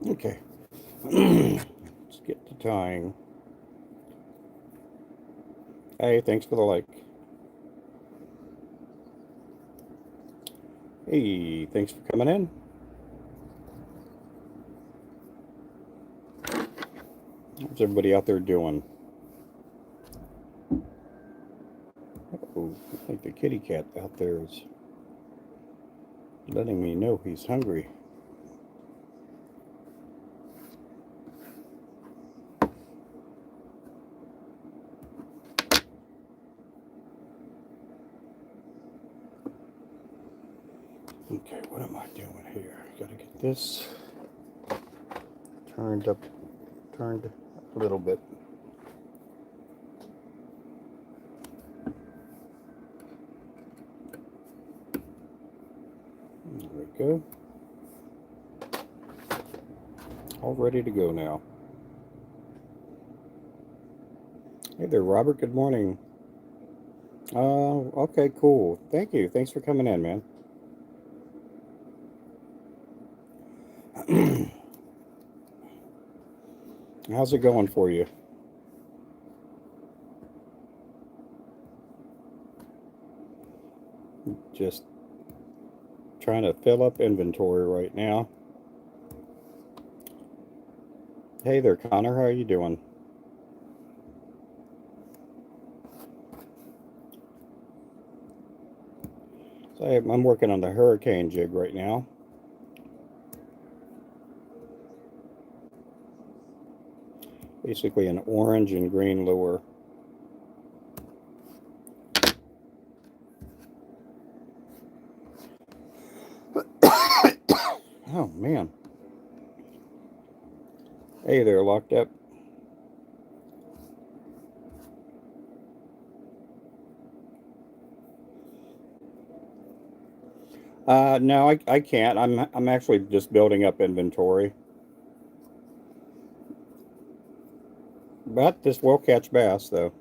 Okay. Let's get to tying. Hey, thanks for the like. Hey, thanks for coming in. How's everybody out there doing? Oh, I think the kitty cat out there is letting me know he's hungry. Okay, what am I doing here? Gotta get this turned a little bit. There we go. All ready to go now. Hey there, Robert. Good morning. Okay, cool. Thank you. Thanks for coming in, man. How's it going for you? Just trying to fill up inventory right now. Hey there, Connor. How are you doing? So I'm working on the hurricane jig right now. Basically an orange and green lure. Oh, man. Hey there, locked up. No, I can't. I'm actually just building up inventory. But this will catch bass, though.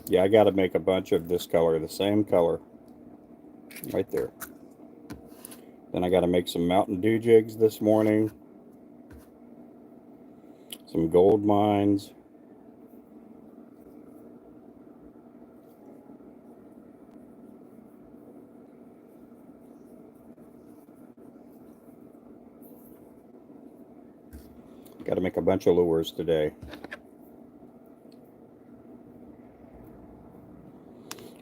Yeah, I got to make a bunch of this color, the same color. Right there. Then I got to make some Mountain Dew jigs this morning. Some gold mines. Got to make a bunch of lures today.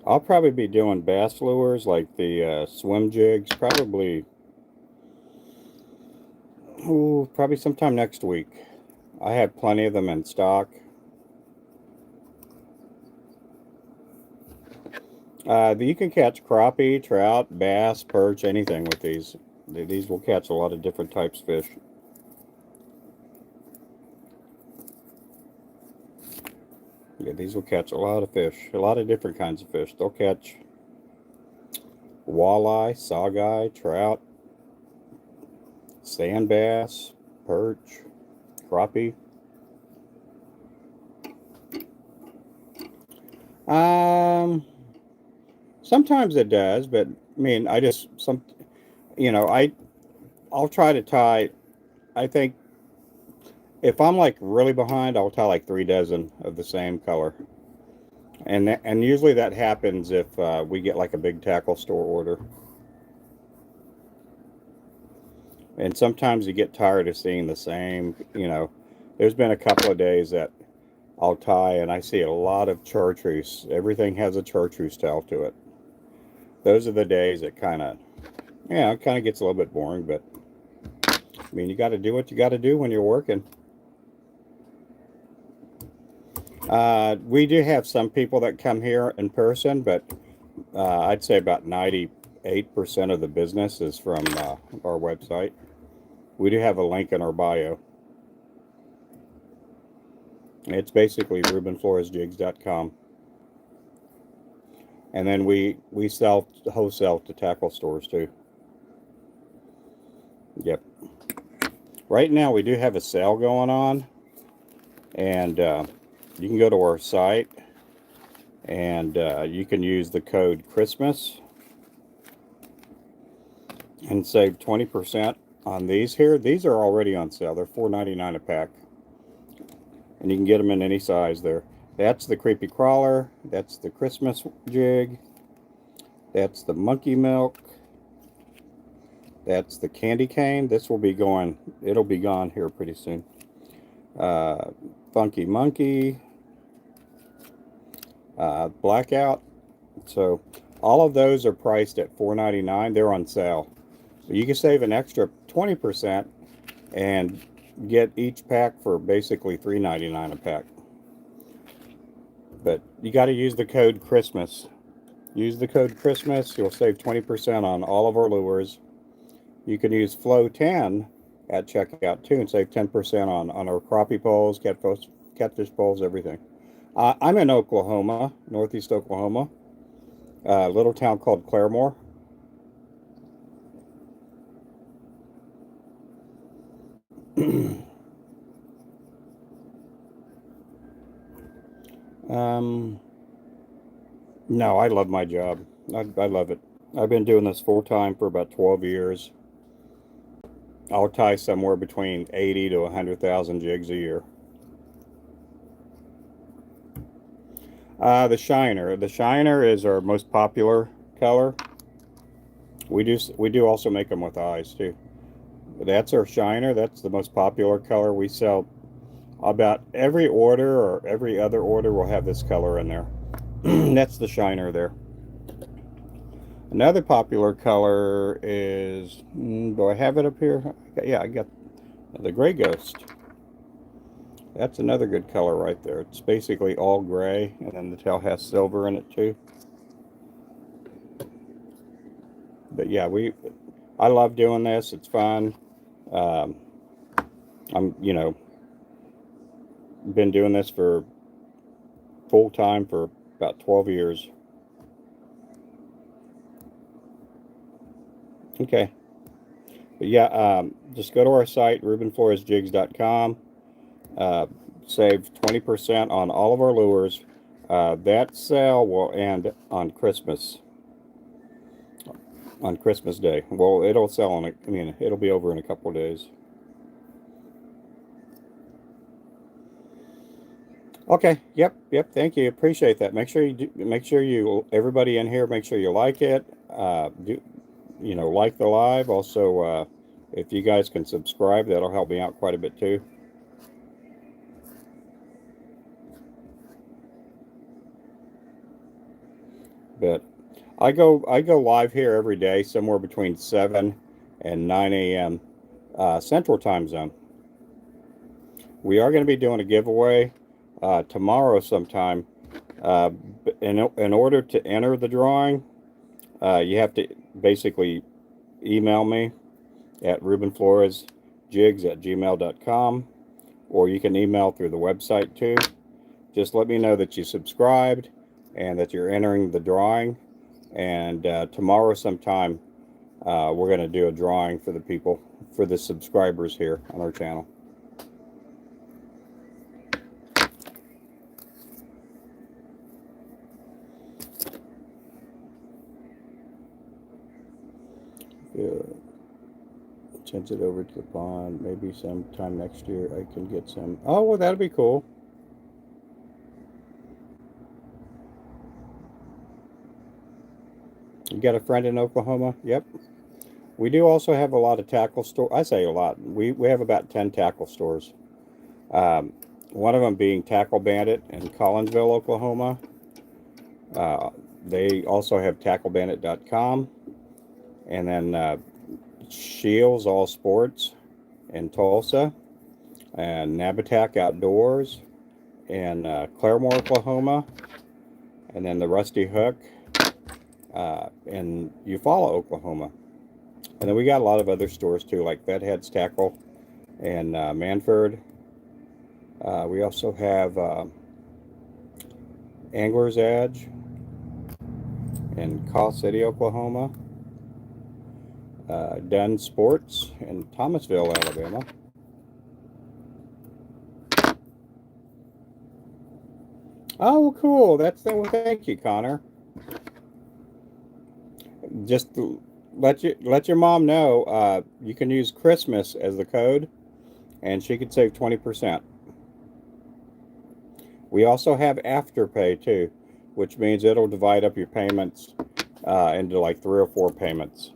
I'll probably be doing bass lures like the swim jigs probably sometime next week. I have plenty of them in stock. You can catch crappie, trout, bass, perch, anything with these. These will catch a lot of different types of fish. Yeah, these will catch a lot of fish, a lot of different kinds of fish. They'll catch walleye, saugeye, trout, sand bass, perch, crappie. Um, Sometimes it does, but I mean, you know, I'll try to tie. I think if I'm like really behind, I'll tie like 3 dozen of the same color, and usually that happens if we get like a big tackle store order. And sometimes you get tired of seeing the same. There's been a couple of days that I'll tie and I see a lot of chartreuse. Everything has a chartreuse tail to it. Those are the days that it kind of gets a little bit boring, but I mean, you got to do what you got to do when you're working. We do have some people that come here in person, but I'd say about 98% of the business is from our website. We do have a link in our bio. It's basically RubenFloresJigs.com. And then we sell wholesale to tackle stores too. Yep. Right now we do have a sale going on, and you can go to our site and you can use the code Christmas and save 20% on these here. These are already on sale. They're $4.99 a pack, and you can get them in any size there. That's the creepy crawler. That's the Christmas jig. That's the monkey milk. That's the candy cane. This will be going, it'll be gone here pretty soon. Funky monkey. Blackout. So all of those are priced at $4.99. They're on sale. So you can save an extra 20% and get each pack for basically $3.99 a pack. But you got to use the code Christmas. Use the code Christmas. You'll save 20% on all of our lures. You can use Flow 10 at checkout too and save 10% on our crappie poles, catfish poles, everything. I'm in Oklahoma, northeast Oklahoma, a little town called Claremore. No, I love my job. I love it. I've been doing this full time for about 12 years. I'll tie somewhere between 80 to 100,000 jigs a year. The Shiner. The Shiner is our most popular color. We do also make them with eyes too. But that's our Shiner. That's the most popular color. We sell about every order or every other order will have this color in there. That's the Shiner there. Another popular color is, do I have it up here? Yeah, I got the Gray Ghost. That's another good color right there. It's basically all gray, and then the tail has silver in it too. But yeah, I love doing this. It's fun. I'm, been doing this for full time for about 12 years. Okay. But yeah, just go to our site, rubenfloresjigs.com. Save 20% on all of our lures. That sale will end on Christmas. On Christmas Day. Well, it'll sell on it. I mean, it'll be over in a couple of days. Okay. Yep. Thank you. Appreciate that. Make sure you, everybody in here, make sure you like it. Like the live. Also, if you guys can subscribe, that'll help me out quite a bit too. But I go live here every day, somewhere between 7 and 9 a.m. Central Time Zone. We are going to be doing a giveaway tomorrow sometime. In order to enter the drawing, you have to basically email me at rubenfloresjigs@gmail.com, or you can email through the website too. Just let me know that you subscribed and that you're entering the drawing. And tomorrow sometime, we're going to do a drawing for the people, for the subscribers here on our channel. Change it over to the pond. Maybe sometime next year I can get some. Oh, well, that'll be cool. You got a friend in Oklahoma? Yep. We do also have a lot of tackle stores. I say a lot. We have about 10 tackle stores. One of them being Tackle Bandit in Collinsville, Oklahoma. They also have tacklebandit.com. And then Shields All Sports in Tulsa. And Nabatak Outdoors in Claremore, Oklahoma. And then the Rusty Hook in Eufaula, Oklahoma. And then we got a lot of other stores too, like Bedheads Tackle in Manford. We also have Angler's Edge in Call City, Oklahoma. Dunn Sports in Thomasville, Alabama. Oh, cool. Well, thank you, Connor. Just let your mom know you can use Christmas as the code, and she could save 20%. We also have Afterpay too, which means it'll divide up your payments into like 3 or 4 payments.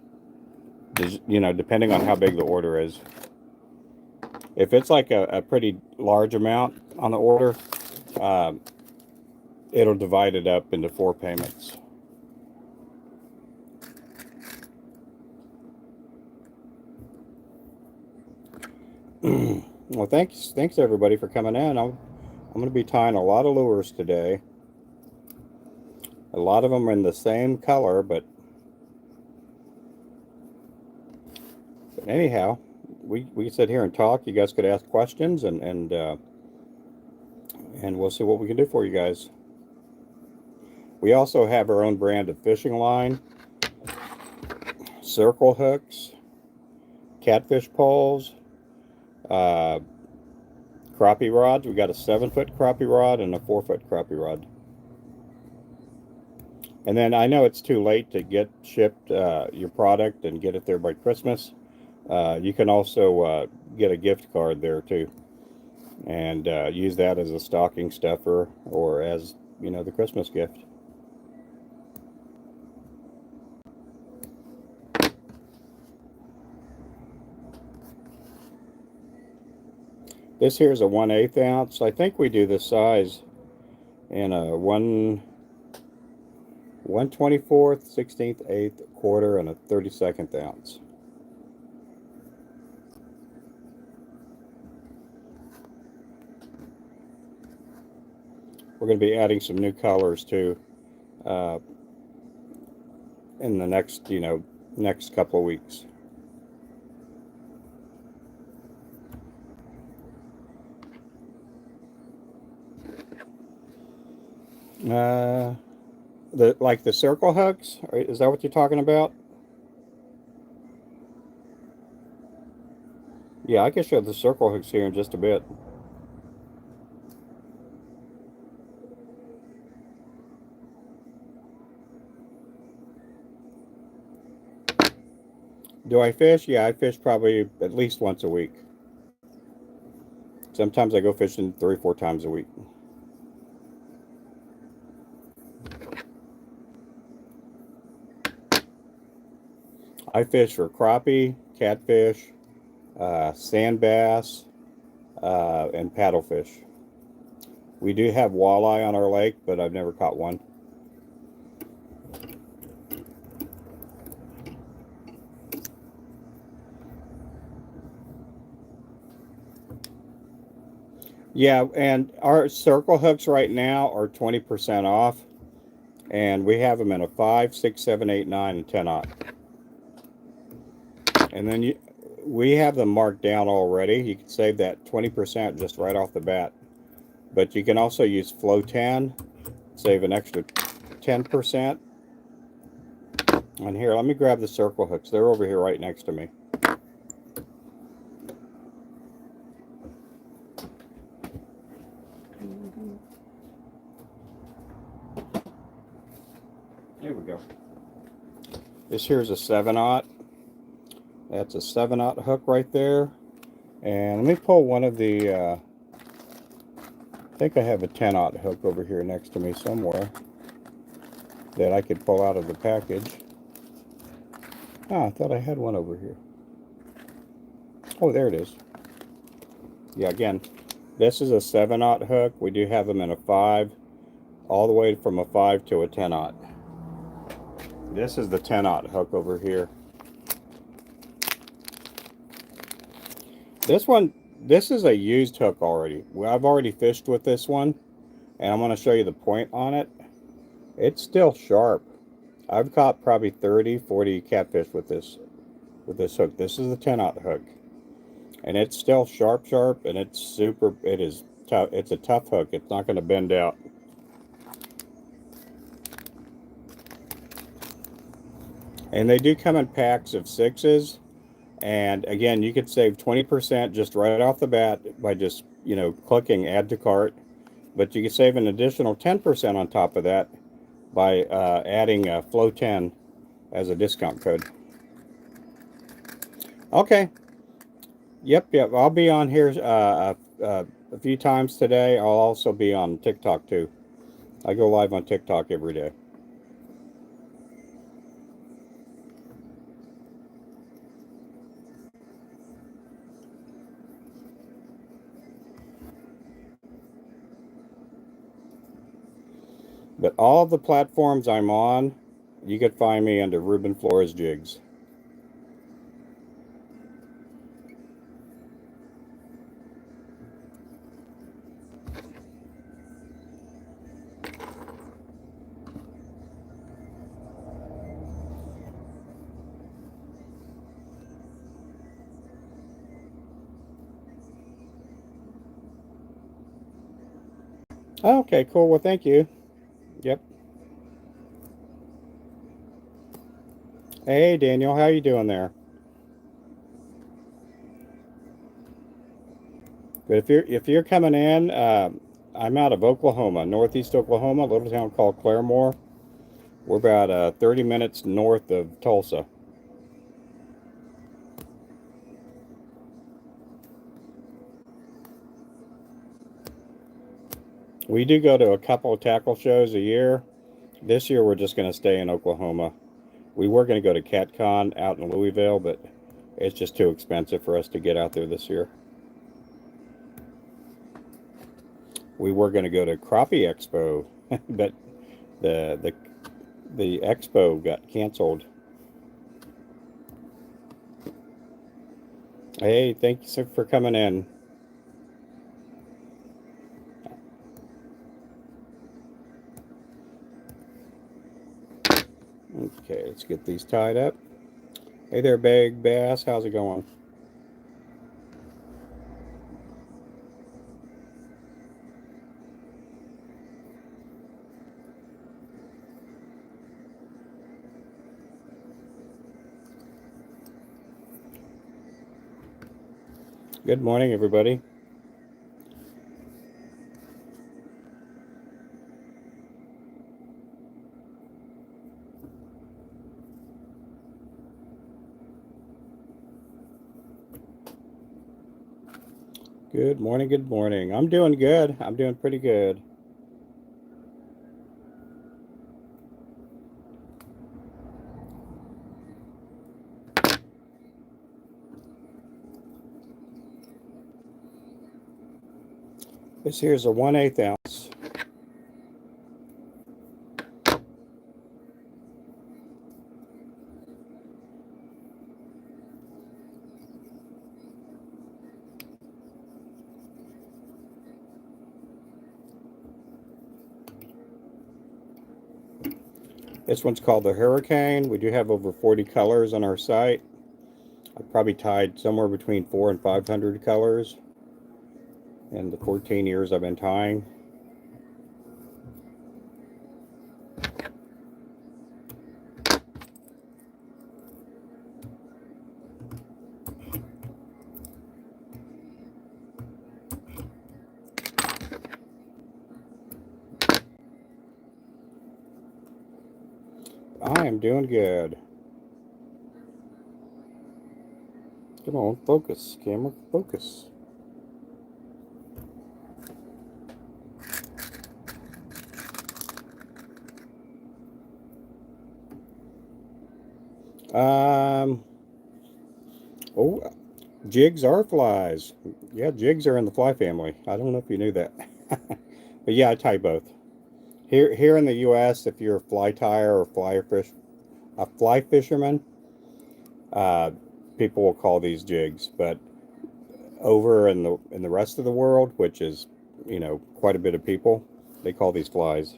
You know, depending on how big the order is. If it's like a pretty large amount on the order, it'll divide it up into 4 payments. Well, thanks everybody for coming in. I'm going to be tying a lot of lures today. A lot of them are in the same color, but anyhow, we can sit here and talk. You guys could ask questions, and we'll see what we can do for you guys. We also have our own brand of fishing line, circle hooks, catfish poles, crappie rods. We got a 7-foot crappie rod and a 4-foot crappie rod. And then I know it's too late to get shipped your product and get it there by Christmas. You can also get a gift card there too, and use that as a stocking stuffer or as, you know, the Christmas gift. This here is a 1/8 ounce. I think we do this size in a 1/24, 16th, 1/8, quarter, and a 32nd ounce. We're going to be adding some new colors too in the next, next couple of weeks. Like the circle hooks, is that what you're talking about? Yeah, I can show the circle hooks here in just a bit. Do I fish? Yeah, I fish probably at least once a week. Sometimes I go fishing 3 or 4 times a week. I fish for crappie, catfish, sand bass, and paddlefish. We do have walleye on our lake, but I've never caught one. Yeah, and our circle hooks right now are 20% off, and we have them in a 5, 6, 7, 8, 9, and 10/0. And then we have them marked down already. You can save that 20% just right off the bat. But you can also use Flow 10, save an extra 10%. And here, let me grab the circle hooks. They're over here right next to me. Here we go. This here's a 7/0. That's a 7/0 hook right there. And let me pull one of the, I think I have a 10/0 hook over here next to me somewhere that I could pull out of the package. Ah, I thought I had one over here. Oh, there it is. Yeah, again, this is a 7/0 hook. We do have them in a 5, all the way from a 5 to a 10/0. This is the 10/0 hook over here. This is a used hook already. I've already fished with this one, and I'm going to show you the point on it. It's still sharp. I've caught probably 30, 40 catfish with this hook. This is the 10/0 hook, and it's still sharp, and it's super. It is tough. It's a tough hook. It's not going to bend out. And they do come in packs of 6s. And again, you could save 20% just right off the bat by just, clicking add to cart. But you can save an additional 10% on top of that by adding Flow 10 as a discount code. Okay. Yep. I'll be on here a few times today. I'll also be on TikTok too. I go live on TikTok every day. But all the platforms I'm on, you could find me under Ruben Flores Jigs. Okay, cool. Well, thank you. Yep. Hey, Daniel, how you doing there? But if you're coming in, I'm out of Oklahoma, northeast Oklahoma, a little town called Claremore. We're about 30 minutes north of Tulsa. We do go to a couple of tackle shows a year. This year, we're just going to stay in Oklahoma. We were going to go to CatCon out in Louisville, but it's just too expensive for us to get out there this year. We were going to go to Crappie Expo, but the the the expo got canceled. Hey, thank you for coming in. Okay, let's get these tied up. Hey there, Big Bass. How's it going? Good morning, everybody. Good morning. Good morning. I'm doing good. I'm doing pretty good. This here's a 1/8 ounce. This one's called the Hurricane. We do have over 40 colors on our site. I've probably tied somewhere between 400 and 500 colors in the 14 years I've been tying. I am doing good. Come on, focus, camera, focus. Um, oh, jigs are flies. Yeah, jigs are in the fly family. I don't know if you knew that. But yeah, I tie both. Here in the U.S., if you're a fly tyer or a fly fisherman, uh, people will call these jigs. But over in the rest of the world, which is quite a bit of people, they call these flies.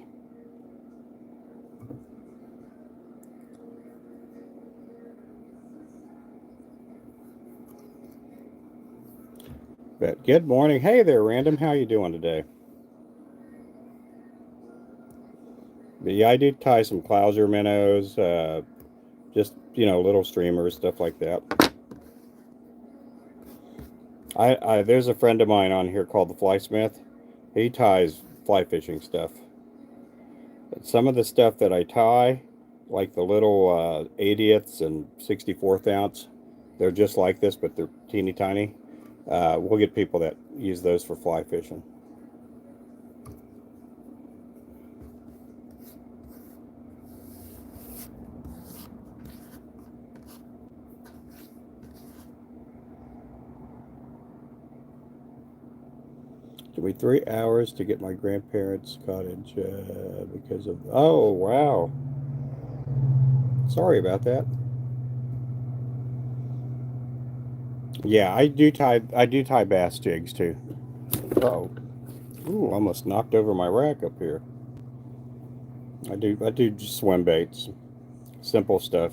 But good morning. Hey there, Random. How you doing today? But yeah, I do tie some Clouser minnows, just little streamers, stuff like that. I there's a friend of mine on here called the Fly Smith. He ties fly fishing stuff. But some of the stuff that I tie, like the little 80ths and 64th ounce, They're just like this, but they're teeny tiny. We'll get people that use those for fly fishing. Took me 3 hours to get my grandparents' cottage because of. Oh wow! Sorry about that. Yeah, I do tie. I do tie bass jigs too. Oh, ooh! Almost knocked over my rack up here. I do. I do just swim baits, simple stuff.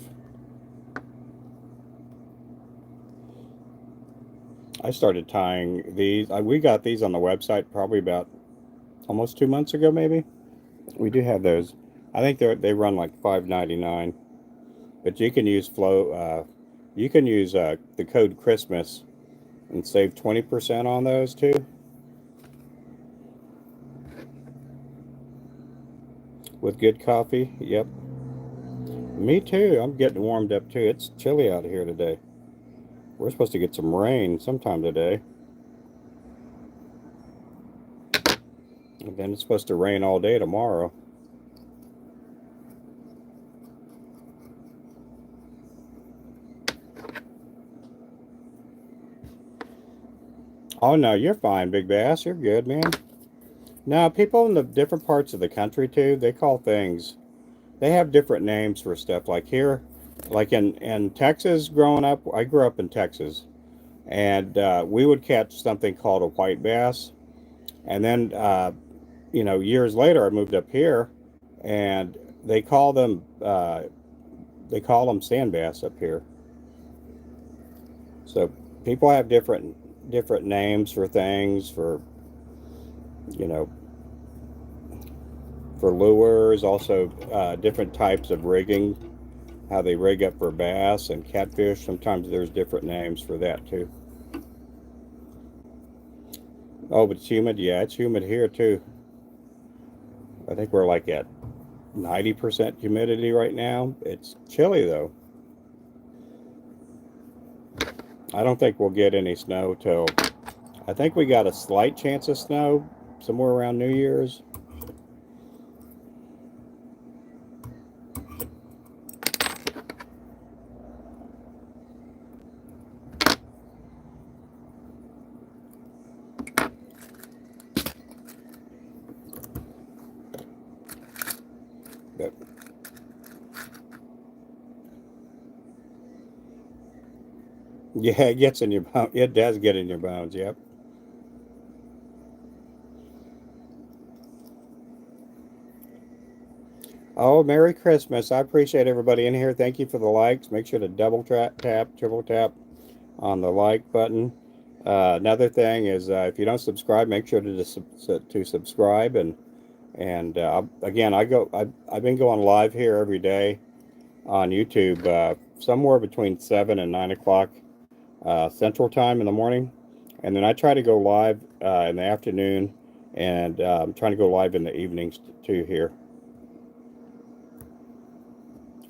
I started tying these. We got these on the website probably about almost 2 months ago, maybe. We do have those. I think they run like $5.99, but you can use flow. You can use the code Christmas and save 20% on those too. With good coffee. Yep. Me too. I'm getting warmed up too. It's chilly out here today. We're supposed to get some rain sometime today. And then it's supposed to rain all day tomorrow. Oh no, you're fine, Big Bass. You're good, man. Now, people in the different parts of the country too, they call things. They have different names for stuff. Like here, like in Texas, growing up, I grew up in Texas, and we would catch something called a white bass, and then years later, I moved up here, and they call them sand bass up here. So people have different names for things you know for lures, also different types of rigging, how they rig up for bass and catfish. Sometimes there's different names for that too. Oh, but it's humid. Yeah, it's humid here too. I think we're like at 90% humidity right now. It's chilly though. I don't think we'll get any snow till, I think we got a slight chance of snow somewhere around New Year's. But yeah, it gets in your bones. It does get in your bones. Yep. Oh, Merry Christmas. I appreciate everybody in here. Thank you for the likes. Make sure to double tap, triple tap on the like button. Another thing is if you don't subscribe, make sure to subscribe. And again, I've been going live here every day on YouTube, somewhere between 7 and 9 o'clock Central Time in the morning, and then I try to go live in the afternoon, and I'm trying to go live in the evenings too here.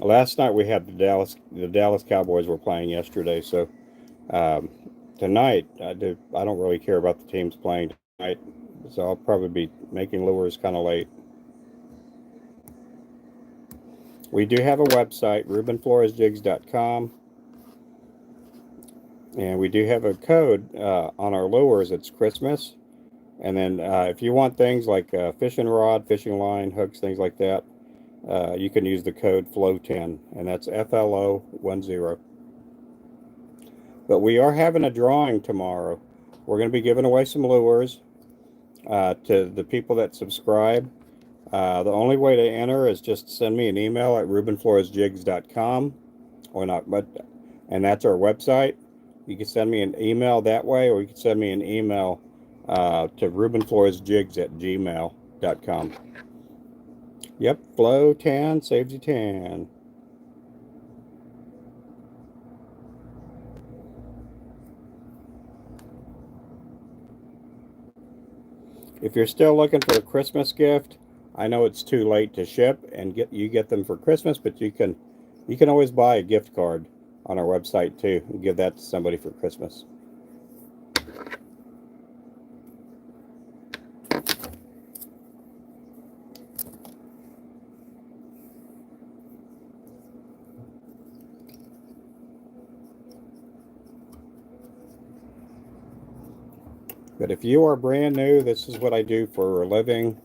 Last night we had the Dallas Cowboys were playing yesterday, so um, tonight I don't really care about the teams playing tonight, so I'll probably be making lures kind of late. We do have a website, RubenFloresJigs.com, and we do have a code on our lures. It's Christmas, and then if you want things like fishing rod, fishing line, hooks, things like that, you can use the code FLOW10, and that's FLO10. But we are having a drawing tomorrow. We're going to be giving away some lures to the people that subscribe. The only way to enter is just send me an email at rubenfloresjigs.com, or not, and that's our website. You can send me an email that way, or you can send me an email to rubenfloresjigs@gmail.com. Yep, Flow 10 saves you 10. If you're still looking for a Christmas gift, I know it's too late to ship and get them for Christmas, but you can always buy a gift card on our website too, and give that to somebody for Christmas. But if you are brand new, this is what I do for a living.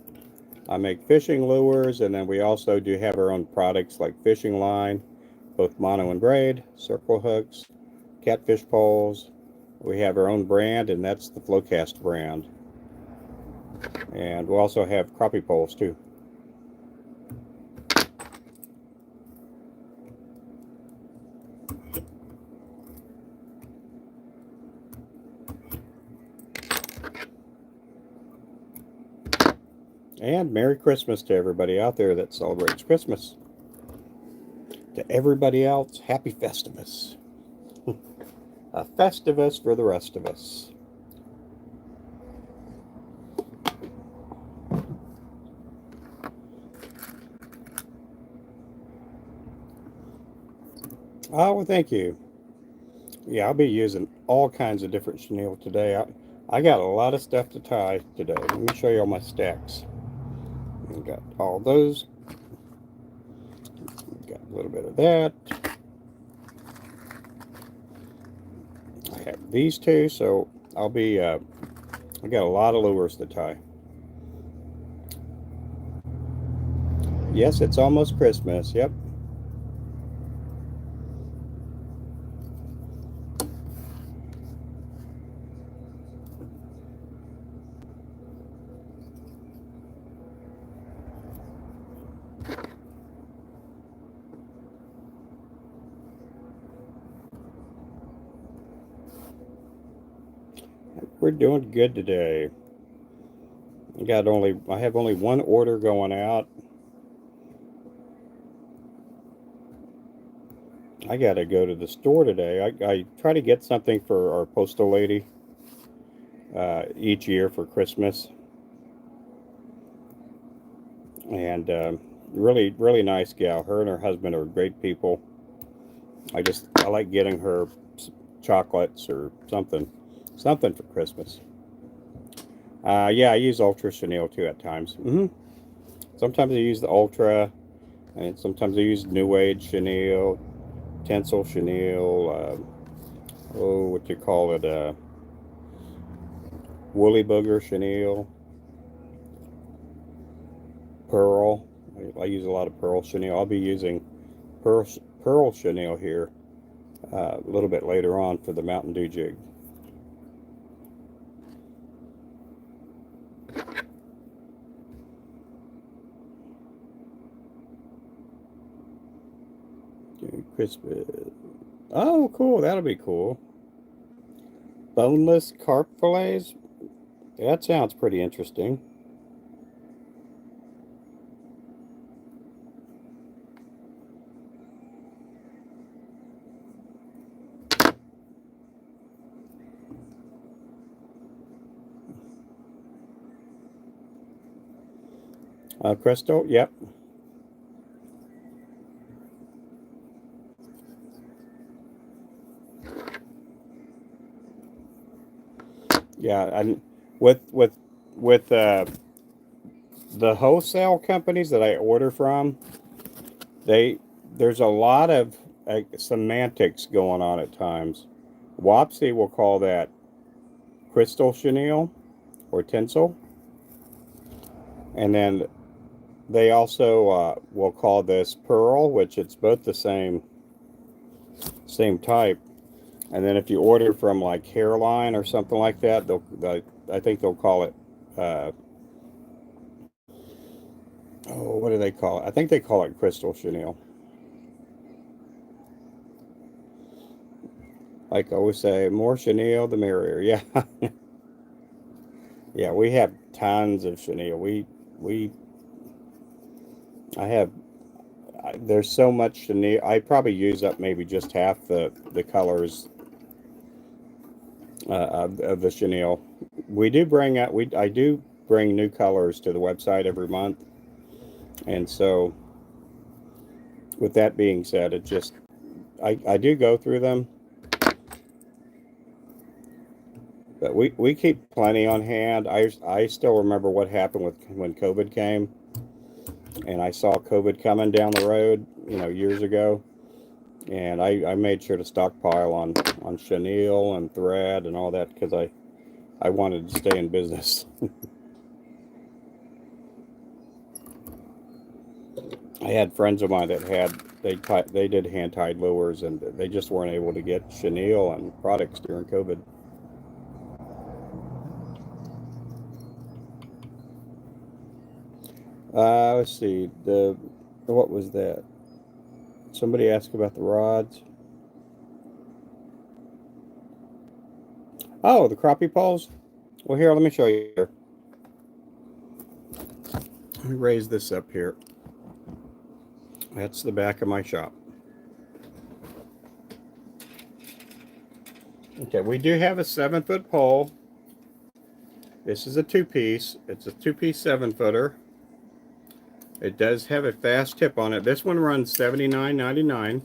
I make fishing lures, and then we also do have our own products like fishing line, both mono and braid, circle hooks, catfish poles. We have our own brand, and that's the Flowcast brand. And we also have crappie poles too. And Merry Christmas to everybody out there that celebrates Christmas. To everybody else, Happy Festivus. A Festivus for the rest of us. Oh, well, thank you. Yeah, I'll be using all kinds of different chenille today. I got a lot of stuff to tie today. Let me show you all my stacks. I got all those. Got a little bit of that. I have these two, so I'll be, I got a lot of lures to tie. Yes, it's almost Christmas. Yep. We're doing good today. I have only one order going out. I gotta go to the store today. I try to get something for our postal lady each year for Christmas, and really nice gal. Her and her husband are great people. I like getting her chocolates or something for Christmas. Yeah, I use Ultra Chenille too at times. Sometimes I use the Ultra, and sometimes I use New Age Chenille, Tencel Chenille, what you call it, Woolly Booger Chenille, Pearl. I use a lot of Pearl Chenille. I'll be using Pearl Chenille here a little bit later on for the Mountain Dew jig. Christmas. Oh, cool. That'll be cool. Boneless carp fillets. That sounds pretty interesting. Crystal. Yep. Yeah, and with the wholesale companies that I order from, there's a lot of semantics going on at times. Wapsi will call that crystal chenille or tinsel, and then they also will call this pearl, which it's both the same type. And then if you order from like Hairline or something like that, I think they'll call it. What do they call it? I think they call it crystal chenille. Like I always say, more chenille, the merrier. Yeah, yeah. We have tons of chenille. I have. There's so much chenille. I probably use up maybe just half the colors of the chenille. We do bring out. I do bring new colors to the website every month, and so with that being said, I do go through them, but we keep plenty on hand. I still remember what happened with when COVID came, and I saw COVID coming down the road, years ago, and I made sure to stockpile on chenille and thread and all that because I wanted to stay in business. I had friends of mine that they did hand tied lures, and they just weren't able to get chenille and products during COVID. Let's see, what was that? Somebody asked about the rods. Oh, the crappie poles. Well, here, let me show you here. Let me raise this up here. That's the back of my shop. Okay, we do have a 7-foot pole. This is a 2-piece. It's a 2-piece 7-footer. It does have a fast tip on it. This one runs $79.99.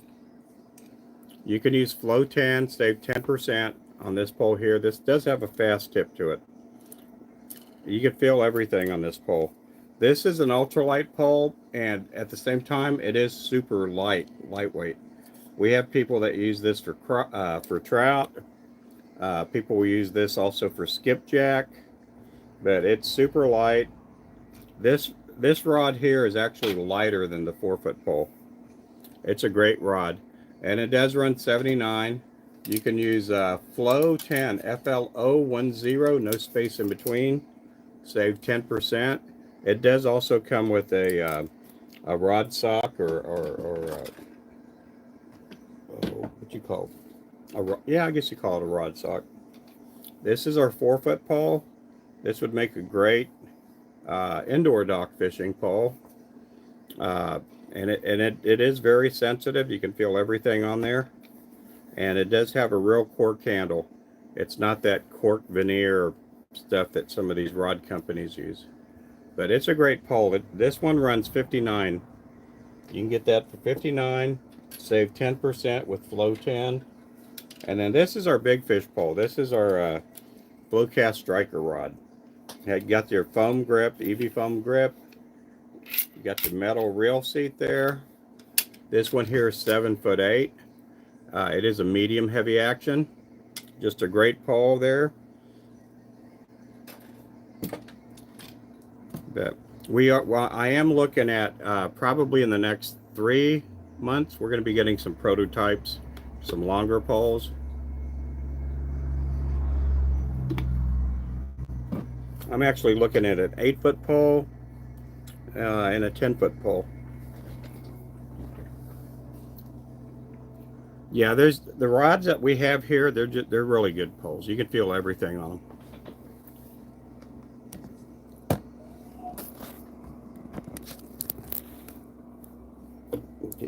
You can use Flow 10, save 10% on this pole here. This does have a fast tip to it. You can feel everything on this pole. This is an ultralight pole, and at the same time, it is super lightweight. We have people that use this for trout. People will use this also for skipjack, but it's super light. This rod here is actually lighter than the 4-foot pole. It's a great rod, and it does run 79. You can use Flow 10, FLO10, no space in between. Save 10%. It does also come with a rod sock or what you call yeah, I guess you call it a rod sock. This is our 4-foot pole. This would make a great indoor dock fishing pole, and it is very sensitive. You can feel everything on there, and it does have a real cork handle. It's not that cork veneer stuff that some of these rod companies use, but it's a great pole. This one runs 59. You can get that for 59. Save 10% with Flow 10. And then this is our big fish pole. This is our Flowcast striker rod. You got your foam grip, EV foam grip. You got the metal reel seat there. This one here is 7'8". It is a medium heavy action. Just a great pole there. But I am looking at probably in the next 3 months, we're going to be getting some prototypes, some longer poles. I'm actually looking at an 8-foot pole and a 10-foot pole. Yeah, there's the rods that we have here. They're really good poles. You can feel everything on them.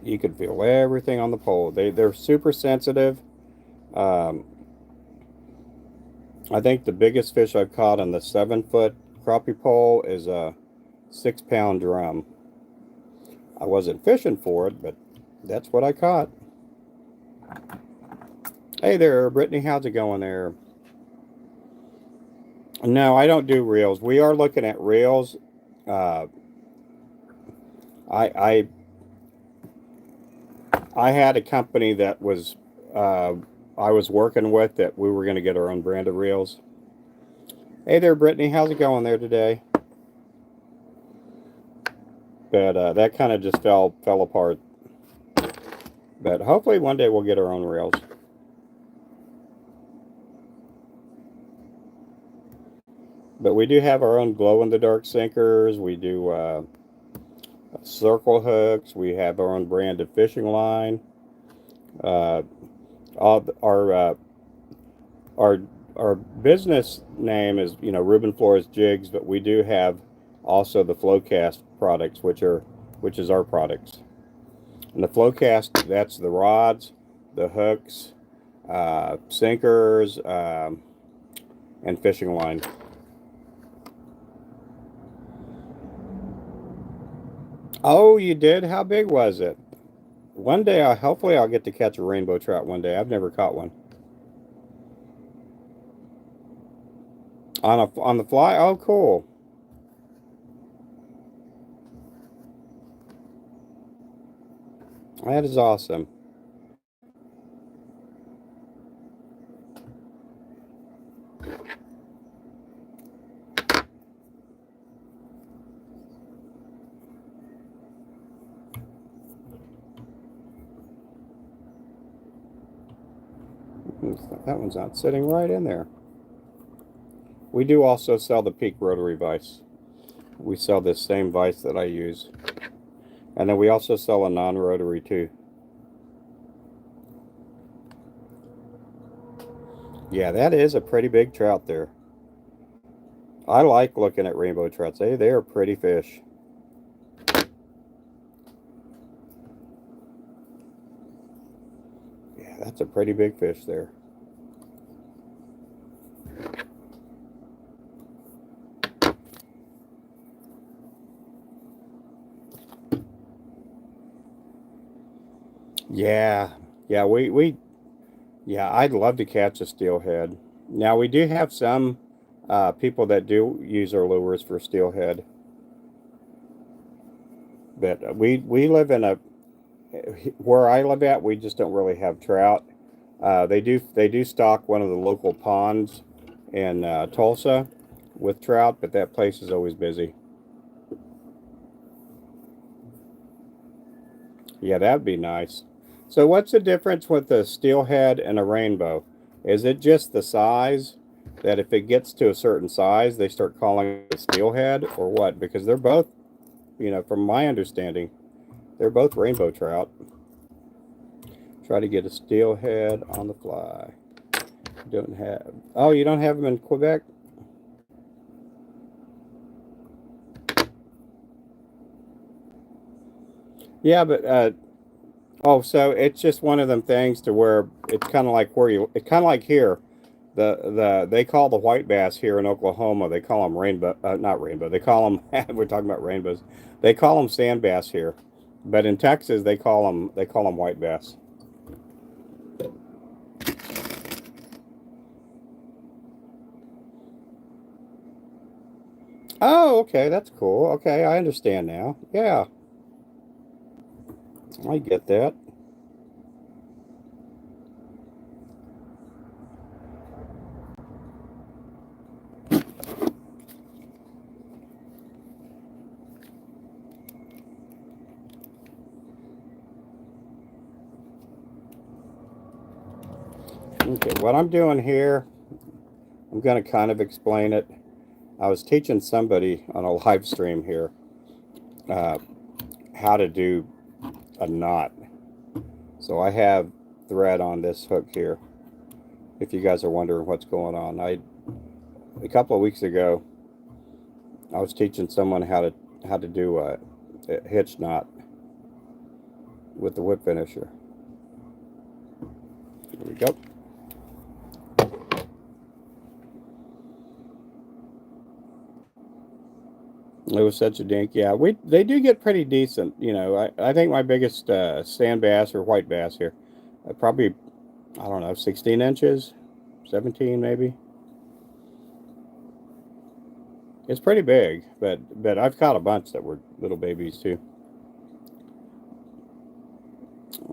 You can feel everything on the pole. They're super sensitive. I think the biggest fish I've caught on the 7-foot crappie pole is a 6-pound drum. I wasn't fishing for it, but that's what I caught. Hey there, Brittany. How's it going there? No, I don't do reels. We are looking at reels. I had a company that was I was working with that we were going to get our own brand of reels. Hey there, Brittany. How's it going there today? But that kind of just fell apart. But hopefully one day we'll get our own reels. But we do have our own glow-in-the-dark sinkers. We do circle hooks. We have our own branded fishing line. All our business name is Ruben Flores Jigs, but we do have also the Flowcast products, which is our products. And the Flowcast, that's the rods, the hooks, sinkers, and fishing line. Oh, you did? How big was it? One day, hopefully I'll get to catch a rainbow trout one day. I've never caught one. On the fly? Oh, cool. That is awesome. That one's not sitting right in there. We do also sell the Peak rotary vise. We sell this same vise that I use. And then we also sell a non-rotary too. Yeah, that is a pretty big trout there. I like looking at rainbow trouts. They are pretty fish. Yeah, that's a pretty big fish there. Yeah, yeah, yeah, I'd love to catch a steelhead. Now we do have some people that do use our lures for steelhead, but we live in a where I live at. We just don't really have trout. They do stock one of the local ponds in Tulsa with trout, but that place is always busy. Yeah, that'd be nice. So what's the difference with a steelhead and a rainbow? Is it just the size that if it gets to a certain size, they start calling it a steelhead or what? Because they're both, from my understanding, they're both rainbow trout. Try to get a steelhead on the fly. Don't have. Oh, you don't have them in Quebec? Yeah, but oh, so it's just one of them things to where it's kind of like it's kind of like here. They call the white bass here in Oklahoma. They call them rainbow, not rainbow. They call them. We're talking about rainbows. They call them sand bass here, but in Texas they call them white bass. Oh, okay, that's cool. Okay, I understand now. Yeah, I get that. Okay, what I'm doing here, I'm going to kind of explain it. I was teaching somebody on a live stream here uh, how to do a knot. So I have thread on this hook here. If you guys are wondering what's going on, a couple of weeks ago I was teaching someone how to do a hitch knot with the whip finisher. Here we go. It was such a dink. Yeah, they do get pretty decent. I think my biggest sand bass or white bass here, probably I don't know, 16 inches, 17 maybe. It's pretty big, but I've caught a bunch that were little babies too.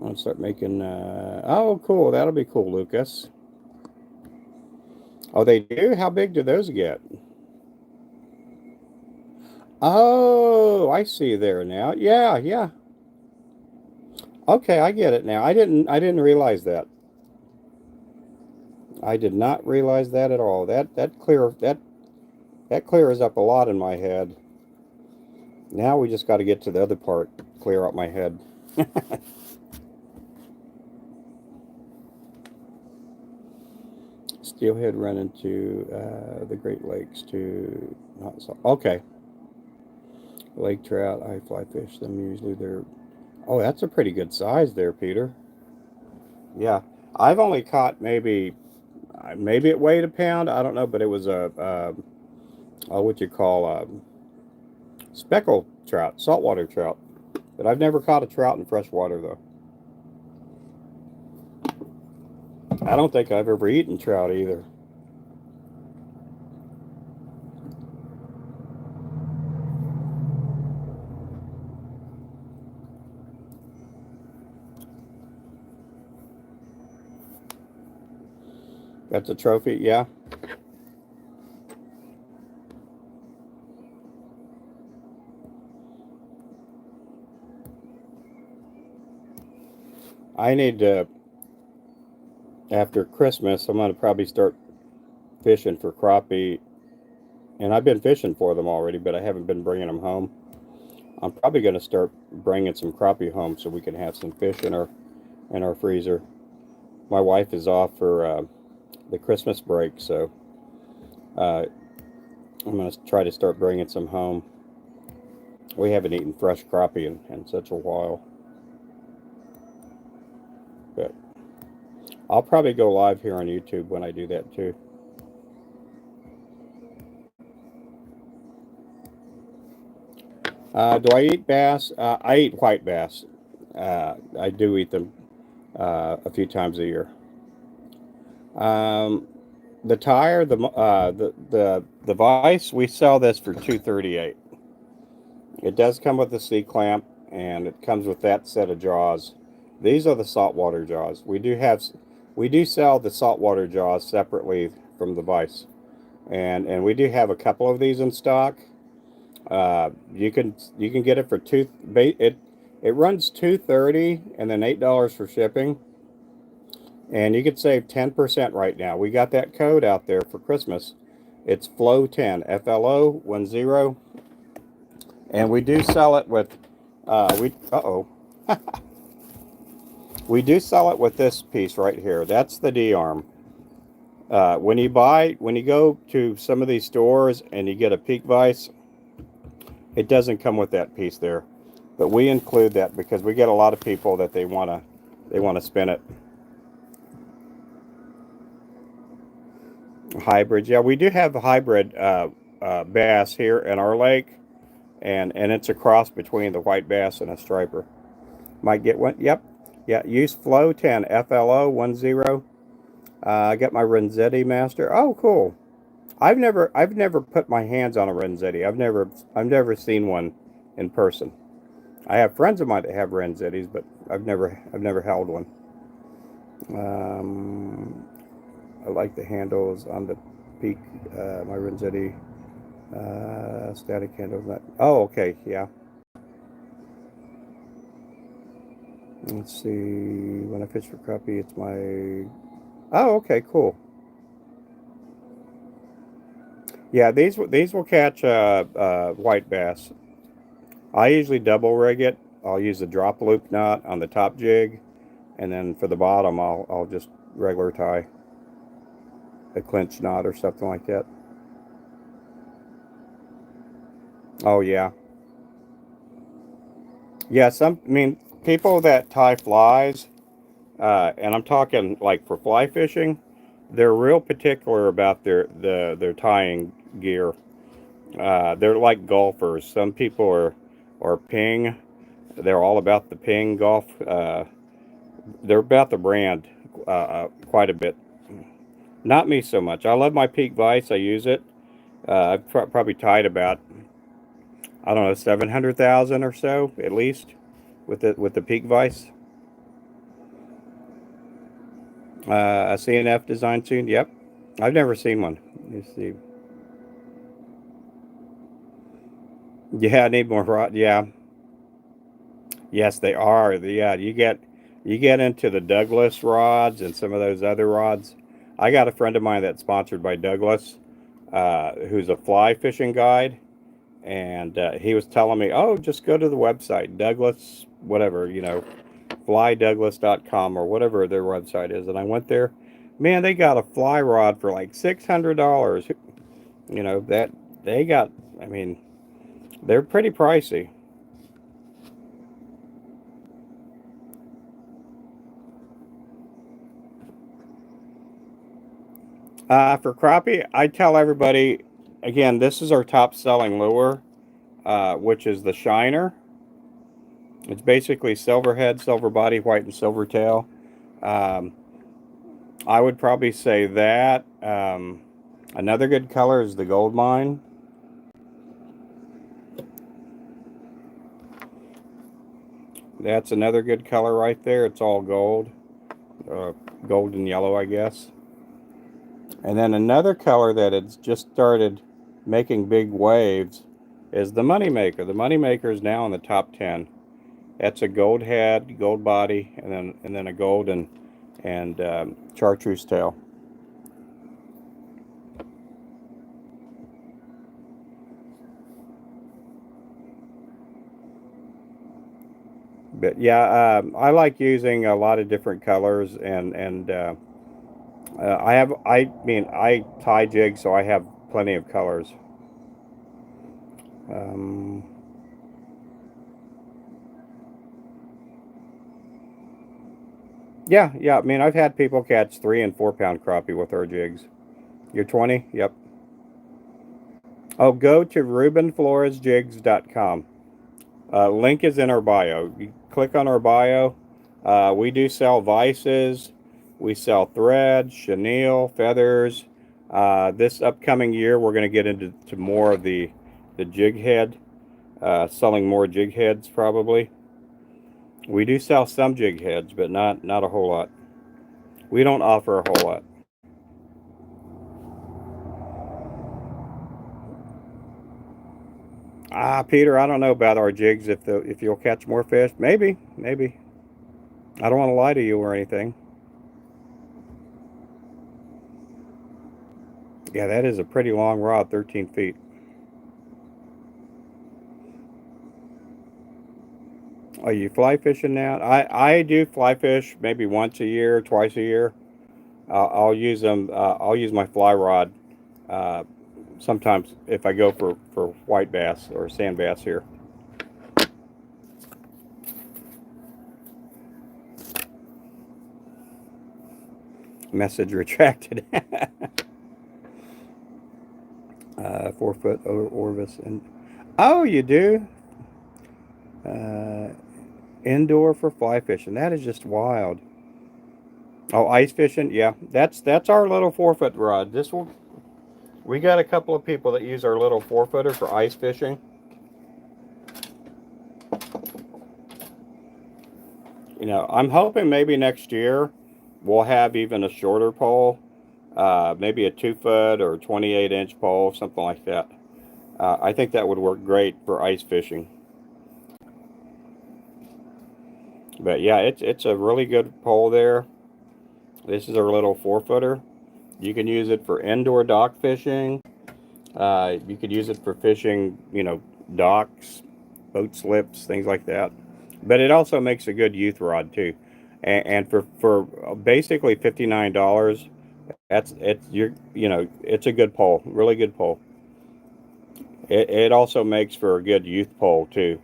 I'll start making. Oh, cool. That'll be cool, Lucas. Oh, they do. How big do those get? Oh, I see there now. Yeah, yeah. Okay, I get it now. I didn't realize that. I did not realize that at all. That clears up a lot in my head. Now we just got to get to the other part, clear up my head. Steelhead run into the Great Lakes to not so. Okay, lake trout. I fly fish them usually. They're oh, that's a pretty good size there, Peter. Yeah, I've only caught maybe it weighed a pound. I don't know, but it was what you call speckled trout, saltwater trout. But I've never caught a trout in fresh water though. I don't think I've ever eaten trout either. That's a trophy, yeah. I need to, after Christmas, I'm going to probably start fishing for crappie. And I've been fishing for them already, but I haven't been bringing them home. I'm probably going to start bringing some crappie home so we can have some fish in our freezer. My wife is off for the Christmas break, so uh, I'm going to try to start bringing some home. We haven't eaten fresh crappie in such a while, but I'll probably go live here on YouTube when I do that too. Do I eat bass? I eat white bass. I do eat them a few times a year. Um, the tire, the vise, we sell this for $238. It does come with a C clamp, and it comes with that set of jaws. These are the saltwater jaws. We do sell the saltwater jaws separately from the vise, and we do have a couple of these in stock. You can get it for it runs $230 and then $8 for shipping, and you could save 10% right now. We got that code out there for Christmas. It's FLO10, FLO10, and we do sell it with we do sell it with this piece right here. That's the D arm. When you go to some of these stores and you get a peak vise, it doesn't come with that piece there, but we include that because we get a lot of people that they wanna spin it. Hybrid, yeah, we do have a hybrid bass here in our lake, and it's a cross between the white bass and a striper. Might get one. Yep, yeah. Use FLO10, FLO10. I got my Renzetti master. Oh, cool. I've never put my hands on a Renzetti. I've never seen one in person. I have friends of mine that have Renzettis, but I've never held one. Um, I like the handles on the peak. My Renzetti static handles. Not. Oh, okay, yeah. Let's see. When I fish for crappie, it's my. Oh, okay, cool. Yeah, these will catch white bass. I usually double rig it. I'll use a drop loop knot on the top jig, and then for the bottom, I'll just regular tie a clinch knot or something like that. Oh yeah, yeah. I mean, people that tie flies, and I'm talking like for fly fishing, they're real particular about their tying gear. They're like golfers. Some people are ping. They're all about the ping golf. They're about the brand quite a bit. Not me so much. I love my Peak Vice. I use it. I've probably tied about, I don't know, 700,000 or so at least with the Peak Vice. A CNF design tune. Yep, I've never seen one. Let me see. Yeah, I need more rod. Yeah, yes, they are. Yeah, you get into the Douglas rods and some of those other rods. I got a friend of mine that's sponsored by Douglas, who's a fly fishing guide, and he was telling me, "Oh, just go to the website, Douglas, whatever, flydouglas.com or whatever their website is." And I went there. Man, they got a fly rod for like $600. That they got. I mean, they're pretty pricey. For crappie, I tell everybody again, this is our top selling lure, which is the Shiner. It's basically silver head, silver body, white and silver tail. Um, I would probably say that. Another good color is the gold mine. That's another good color right there. It's all gold. Gold and yellow, I guess. And then another color that it's just started making big waves is the Moneymaker. The Moneymaker is now in the top 10. That's a gold head, gold body, and then a gold and chartreuse tail. But yeah, I like using a lot of different colors, and I tie jigs, so I have plenty of colors. Um, yeah. I mean, I've had people catch 3 and 4 pound crappie with our jigs. You're 20? Yep. Oh, go to rubenfloresjigs.com. Link is in our bio. You click on our bio. We do sell vices. We sell thread, chenille, feathers. This upcoming year, we're going to get into more of the jig head, selling more jig heads probably. We do sell some jig heads, but not a whole lot. We don't offer a whole lot. Peter, I don't know about our jigs. If you'll catch more fish, maybe. I don't want to lie to you or anything. Yeah, that is a pretty long rod, 13 feet. Are you fly fishing now? I do fly fish maybe once a year, twice a year. I'll use them. I'll use my fly rod uh, sometimes if I go for white bass or sand bass here. Message retracted. 4 foot Orvis and oh, you do uh, indoor for fly fishing. That is just wild. Oh, ice fishing. Yeah, that's our little 4 foot rod. This will. We got a couple of people that use our little 4 footer for ice fishing. I'm hoping maybe next year we'll have even a shorter pole, maybe a 2 foot or 28-inch pole, something like that. I think that would work great for ice fishing. But yeah, it's a really good pole there. This is our little 4 footer. You can use it for indoor dock fishing. You could use it for fishing, docks, boat slips, things like that. But it also makes a good youth rod too. And for basically $59, it's a good pole, really good pole. It also makes for a good youth pole too.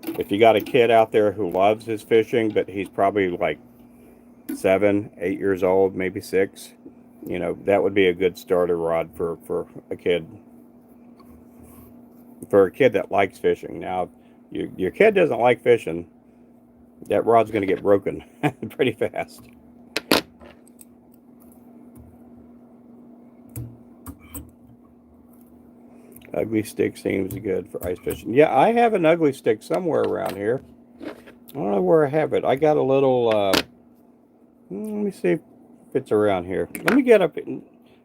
If you got a kid out there who loves his fishing, but he's probably like 7, 8 years old, maybe 6, that would be a good starter rod for a kid. For a kid that likes fishing. Now, if your kid doesn't like fishing, that rod's going to get broken pretty fast. Ugly stick seems good for ice fishing. Yeah, I have an ugly stick somewhere around here. I don't know where I have it. I got a little. Let me see if it's around here. Let me get up.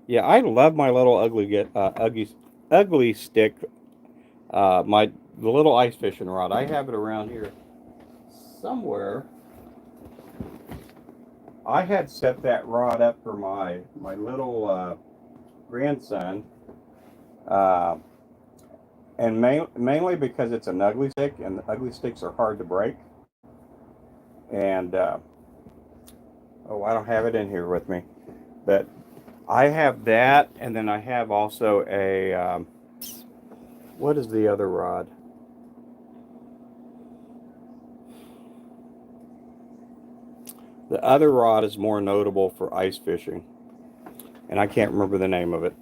Yeah, I love my little ugly stick. The little ice fishing rod. I have it around here somewhere. I had set that rod up for my little grandson, uh, and mainly because it's an ugly stick, and the ugly sticks are hard to break. And oh, I don't have it in here with me, but I have that, and then I have also a what is the other rod? The other rod is more notable for ice fishing, and I can't remember the name of it.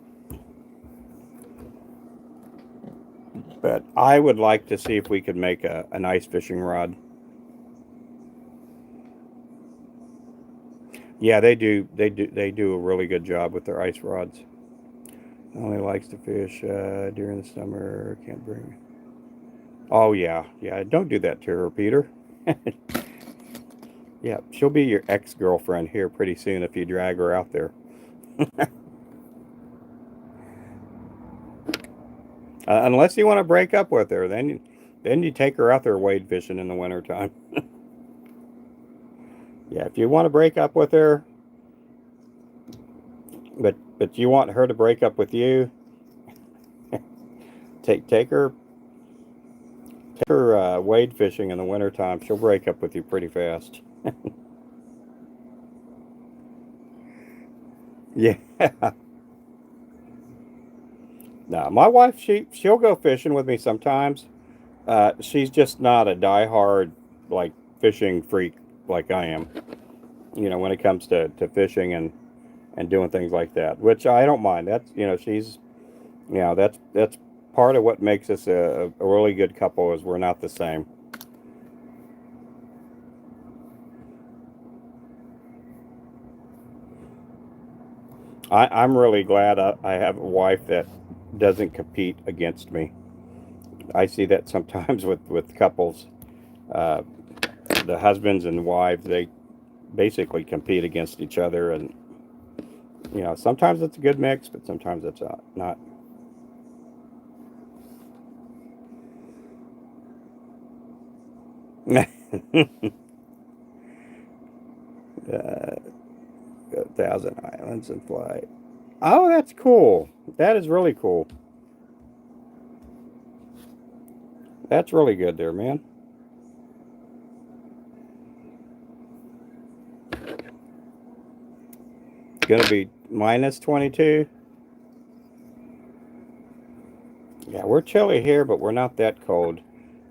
But I would like to see if we could make an ice fishing rod. Yeah, they do. They do a really good job with their ice rods. Only likes to fish during the summer. Can't bring. Oh yeah, yeah. Don't do that to her, Peter. Yeah, she'll be your ex-girlfriend here pretty soon if you drag her out there. Unless you want to break up with her, then you take her out there wade fishing in the wintertime. Yeah, if you want to break up with her, but you want her to break up with you, take her wade fishing in the wintertime. She'll break up with you pretty fast. Yeah. Now, my wife, she'll go fishing with me sometimes. She's just not a diehard like fishing freak like I am. When it comes to fishing and doing things like that, which I don't mind. That's she's that's part of what makes us a really good couple is we're not the same. I'm really glad I have a wife that doesn't compete against me. I see that sometimes with couples, uh, the husbands and wives, they basically compete against each other, and sometimes it's a good mix, but sometimes it's not. uh, a thousand islands and fly. Oh, that's cool. That is really cool. That's really good there, man. Gonna be minus 22. Yeah, we're chilly here, but we're not that cold.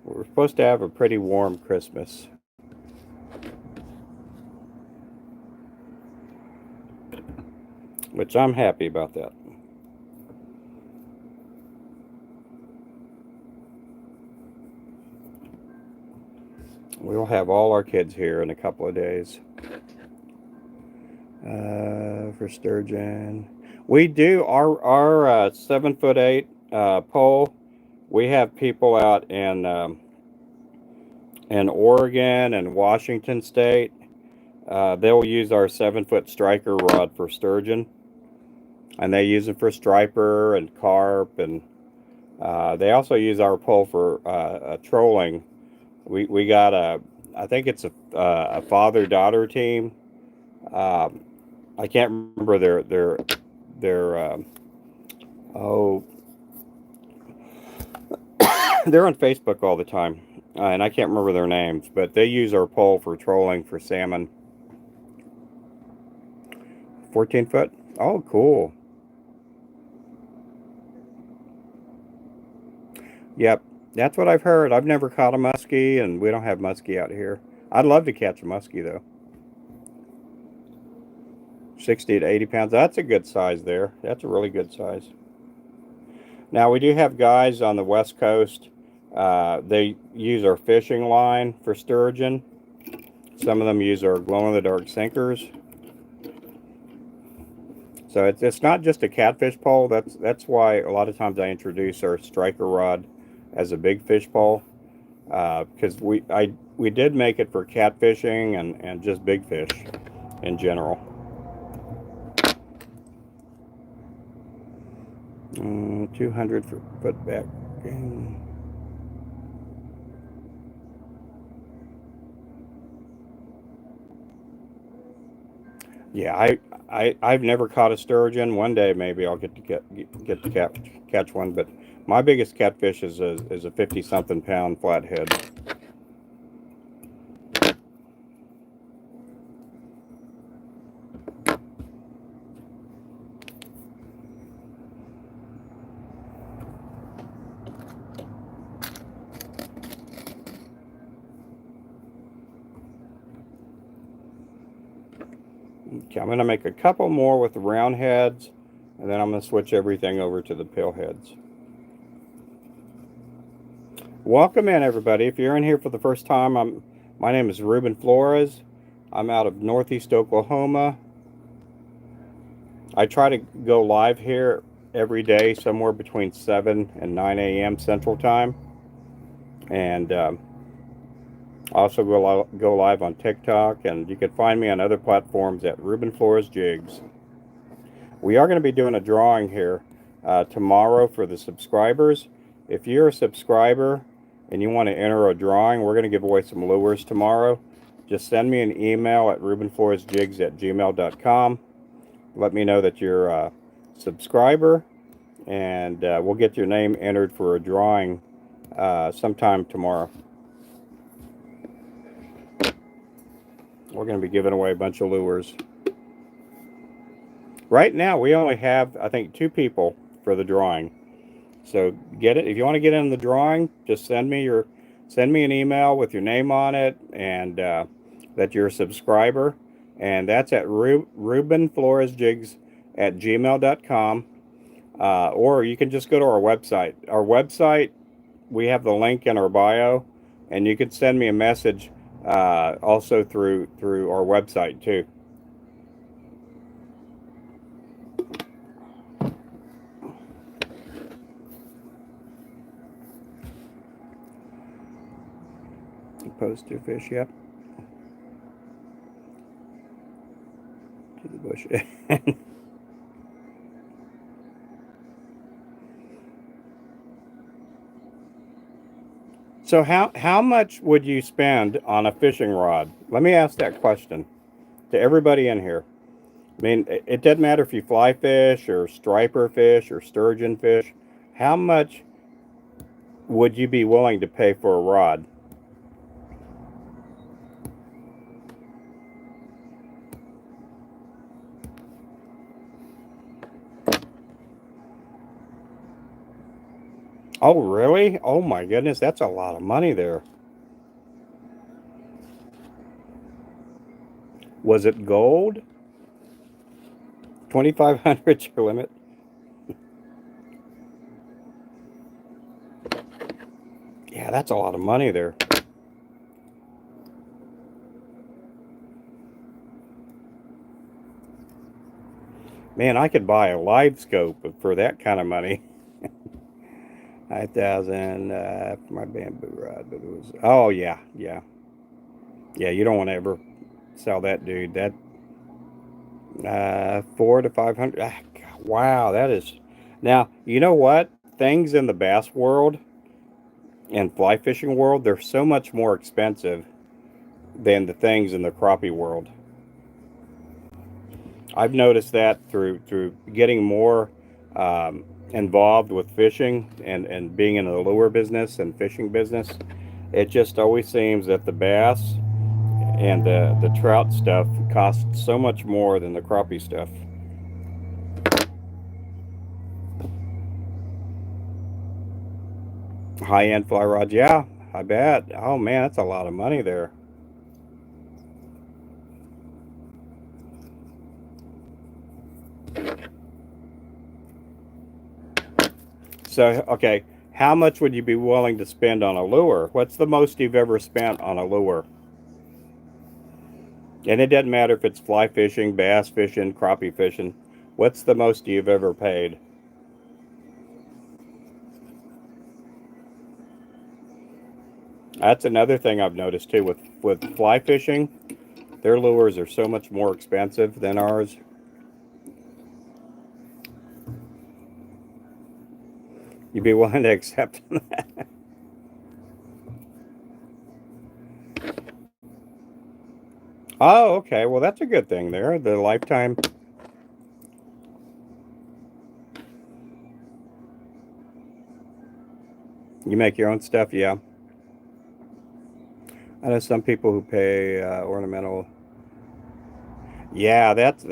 We're supposed to have a pretty warm Christmas, which I'm happy about that. We'll have all our kids here in a couple of days. For sturgeon, we do our 7'8" pole. We have people out in Oregon and Washington State. They'll use our 7 foot striker rod for sturgeon, and they use it for striper and carp, and they also use our pole for trolling. We got I think it's a father daughter team. Um, I can't remember their oh they're on Facebook all the time, and I can't remember their names, but they use our pole for trolling for salmon. 14 foot. Oh, cool. Yep, that's what I've heard. I've never caught a muskie, and we don't have muskie out here. I'd love to catch a muskie though. 60 to 80 pounds. That's a good size there. That's a really good size. Now we do have guys on the West Coast. They use our fishing line for sturgeon. Some of them use our glow-in-the-dark sinkers. So it's not just a catfish pole. That's why a lot of times I introduce our striker rod as a big fish pole, because we did make it for catfishing and just big fish in general. 200 foot back. Yeah, I've never caught a sturgeon. One day maybe I'll get to catch one, but my biggest catfish is a 50 something pound flathead. Okay, I'm gonna make a couple more with the round heads, and then I'm gonna switch everything over to the pill heads. Welcome in everybody. If you're in here for the first time, my name is Ruben Flores. I'm out of Northeast Oklahoma. I try to go live here every day, somewhere between 7 and 9 a.m. Central Time. And also go live on TikTok. And you can find me on other platforms at Ruben Flores Jigs. We are going to be doing a drawing here tomorrow for the subscribers. If you're a subscriber and you want to enter a drawing, we're going to give away some lures tomorrow. Just send me an email at rubenfloresjigs@gmail.com. Let me know that you're a subscriber, and we'll get your name entered for a drawing sometime tomorrow. We're going to be giving away a bunch of lures. Right now, we only have, I think, 2 people for the drawing. So get it. If you want to get in the drawing, just send me an email with your name on it and that you're a subscriber. And that's at rubenfloresjigs@gmail.com. Or you can just go to our website. Our website, we have the link in our bio, and you can send me a message also through our website too. Poster fish, yep. To the bush. So how much would you spend on a fishing rod? Let me ask that question to everybody in here. I mean, it doesn't matter if you fly fish or striper fish or sturgeon fish. How much would you be willing to pay for a rod? Oh, really? Oh my goodness, that's a lot of money there. Was it gold? 2,500 your limit? Yeah, that's a lot of money there. Man, I could buy a live scope for that kind of money. 5,000 for my bamboo rod, but it was, oh yeah, yeah. Yeah, you don't want to ever sell that, dude. That 4 to 500. Wow, that is. Now, you know what? Things in the bass world and fly fishing world, they're so much more expensive than the things in the crappie world. I've noticed that through getting more involved with fishing and being in the lure business and fishing business. It just always seems that the bass and the trout stuff costs so much more than the crappie stuff. High-end fly rods, yeah, I bet. Oh man, that's a lot of money there. So, okay, how much would you be willing to spend on a lure? What's the most you've ever spent on a lure? And it doesn't matter if it's fly fishing, bass fishing, crappie fishing. What's the most you've ever paid? That's another thing I've noticed too with fly fishing. Their lures are so much more expensive than ours. You'd be willing to accept that? Oh, okay. Well, that's a good thing there. The lifetime. You make your own stuff, yeah. I know some people who pay ornamental. Yeah, that's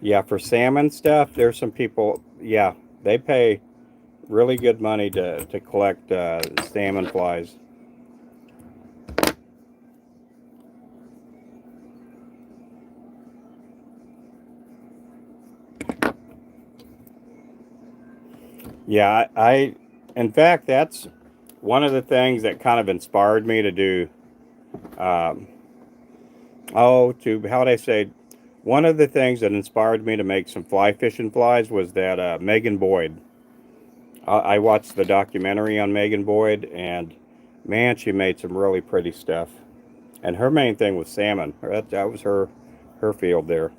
yeah, for salmon stuff. There's some people. Yeah, they pay really good money to collect salmon flies. Yeah, in fact, that's one of the things that kind of inspired me to do Oh, to how would I say? One of the things that inspired me to make some fly fishing flies was that Megan Boyd. I watched the documentary on Megan Boyd, and man, she made some really pretty stuff. And her main thing was salmon. That was her field there.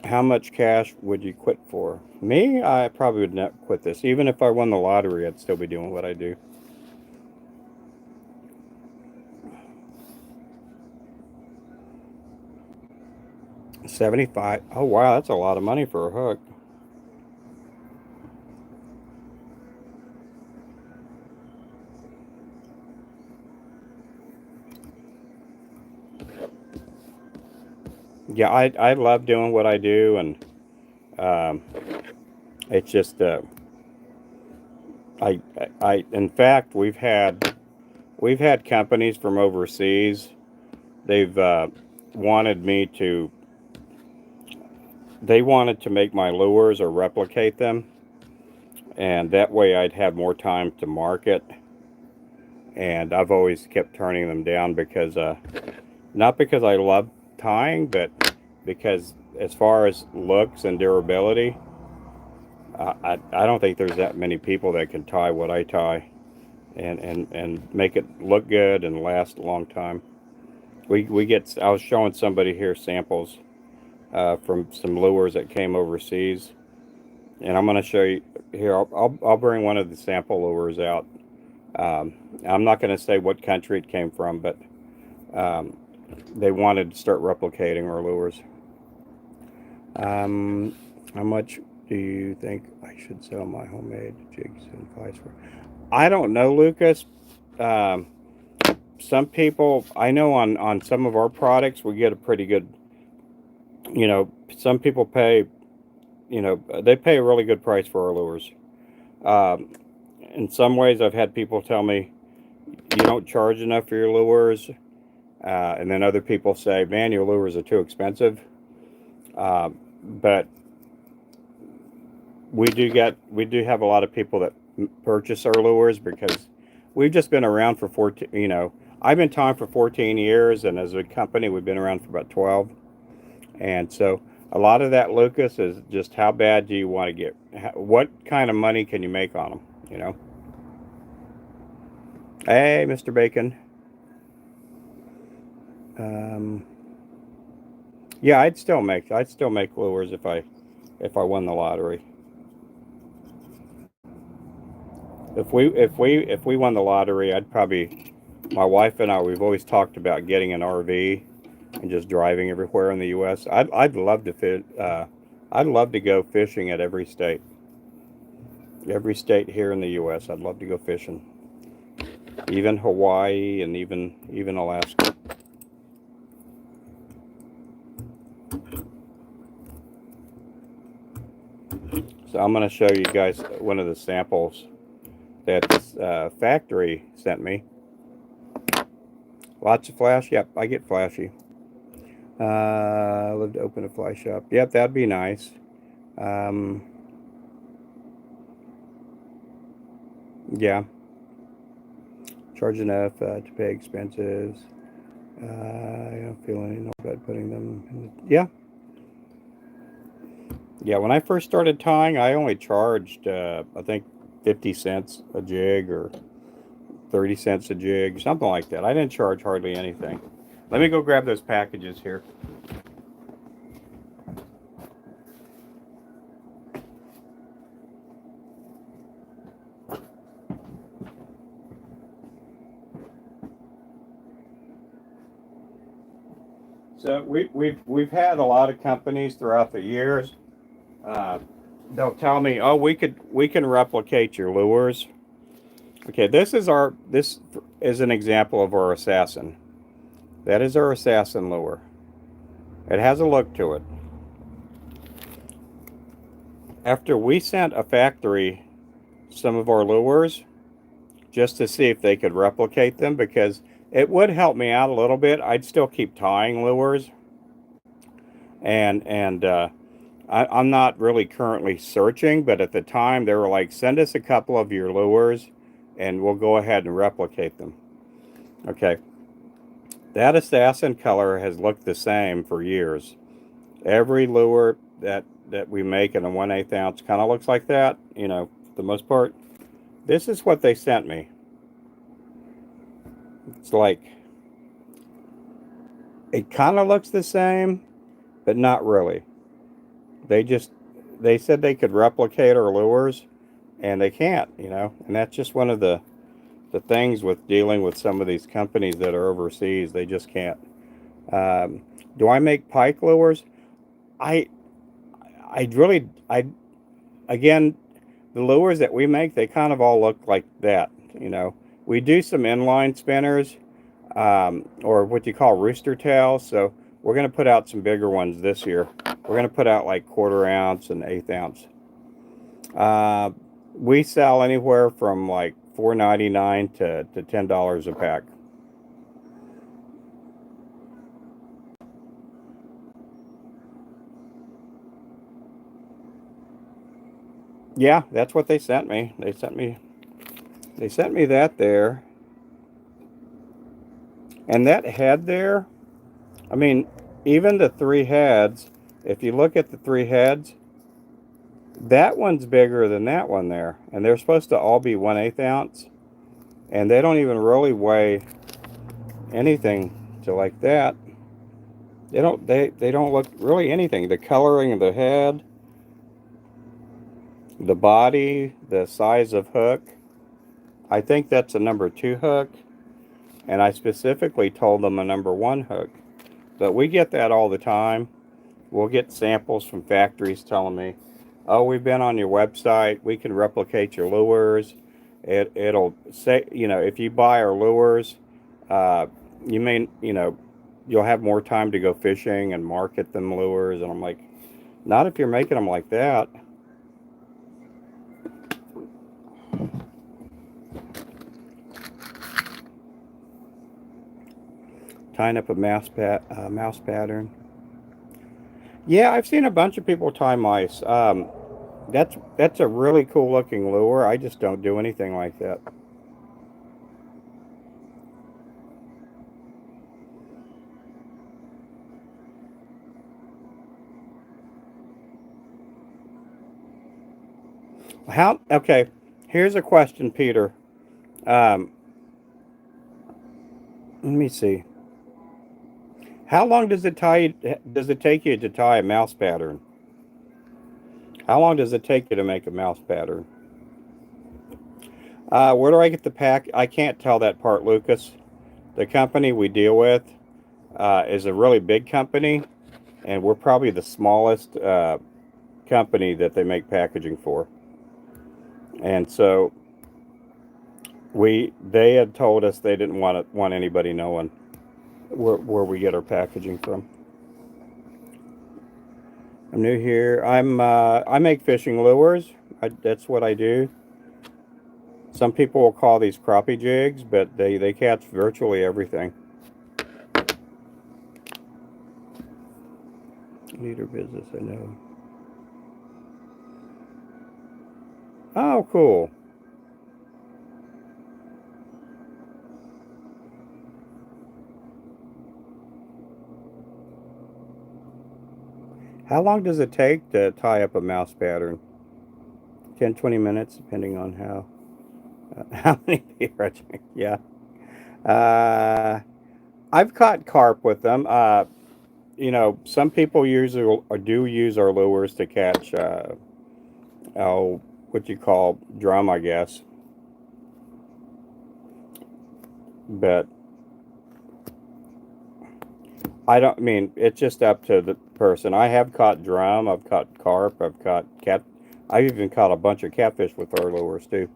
How much cash would you quit for? Me, I probably would not quit this. Even if I won the lottery, I'd still be doing what I do. 75. Oh, wow, that's a lot of money for a hook. Yeah, I love doing what I do, and um, it's just in fact, we've had companies from overseas. They've wanted me to they wanted to make my lures or replicate them, and that way I'd have more time to market. And I've always kept turning them down because not because I love tying, but because as far as looks and durability, I don't think there's that many people that can tie what I tie and make it look good and last a long time. We get. I was showing somebody here samples from some lures that came overseas, and I'm going to show you here. I'll bring one of the sample lures out. Um, I'm not going to say what country it came from, but um, they wanted to start replicating our lures. Um, how much do you think I should sell my homemade jigs and flies for? I don't know, Lucas. Um, some people I know on some of our products we get a pretty good. Some people pay. They pay a really good price for our lures. Um, in some ways, I've had people tell me you don't charge enough for your lures, and then other people say, "Man, your lures are too expensive." But we do have a lot of people that purchase our lures because we've just been around for 14. I've been tying for 14 years, and as a company, we've been around for about 12. And so a lot of that, Lucas, is just how bad do you want to get? What kind of money can you make on them? You know. Hey, Mr. Bacon. Um, yeah, I'd still make lures if I won the lottery. If we won the lottery, I'd probably my wife and I we've always talked about getting an RV and just driving everywhere in the U.S. I'd love to fit. I'd love to go fishing at every state here in the U.S. I'd love to go fishing, even Hawaii and even Alaska. So I'm going to show you guys one of the samples that this factory sent me. Lots of flash. Yep, I get flashy. Love to open a fly shop. Yep, that'd be nice. Um, yeah, charge enough to pay expenses. I don't feel any no about putting them. Yeah, yeah. When I first started tying, I only charged I think 50 cents a jig or 30 cents a jig, something like that. I didn't charge hardly anything. Let me go grab those packages here. So we've had a lot of companies throughout the years. Uh, they'll tell me, "Oh, we can replicate your lures." Okay, this is an example of our assassin. That is our assassin lure. It has a look to it. After we sent a factory some of our lures just to see if they could replicate them because it would help me out a little bit. I'd still keep tying lures, and I'm not really currently searching, but at the time they were like, send us a couple of your lures and we'll go ahead and replicate them. Okay, that assassin color has looked the same for years. Every lure that we make in a 1/8 ounce kind of looks like that, you know, for the most part. This is what they sent me. It's like, it kind of looks the same, but not really. They said they could replicate our lures, and they can't, you know, and that's just one of the things with dealing with some of these companies that are overseas. They just can't. Um, do I make pike lures? I I really I again, the lures that we make, they kind of all look like that. You know, we do some inline spinners, or what you call rooster tails. So we're going to put out some bigger ones this year. We're going to put out like 1/4 ounce and 1/8 ounce. Uh, we sell anywhere from like $4.99 to $10 a pack. Yeah, that's what they sent me. They sent me that there. And that head there, I mean, even the 3 heads, if you look at the 3 heads, that one's bigger than that one there. And they're supposed to all be 1/8 ounce. And they don't even really weigh anything to like that. They don't look really anything. The coloring of the head, the body, the size of hook. I think that's a number 2 hook. And I specifically told them a number 1 hook. But we get that all the time. We'll get samples from factories telling me, oh, we've been on your website. We can replicate your lures. It'll say, you know, if you buy our lures, uh, you may, you know, you'll have more time to go fishing and market them lures. And I'm like, not if you're making them like that. Tying up a mouse pattern. Yeah, I've seen a bunch of people tie mice. That's a really cool looking lure. I just don't do anything like that. How? Okay, here's a question, Peter. Um, let me see. How long does it take you to tie a mouse pattern? How long does it take you to make a mouse pattern? Where do I get the pack? I can't tell that part, Lucas. The company we deal with is a really big company, and we're probably the smallest company that they make packaging for. And so they had told us they didn't want anybody knowing where we get our packaging from. I'm new here. I make fishing lures. That's what I do. Some people will call these crappie jigs, but they catch virtually everything. Leader business, I know. Oh, cool. How long does it take to tie up a mouse pattern? 10-20 minutes, depending on how many people. Yeah. Uh, I've caught carp with them. You know, some people do use our lures to catch oh, what you call drum, I guess. But I don't I mean it's just up to the person. I have caught drum. I've caught carp. I've caught cat. I've even caught a bunch of catfish with our lures too.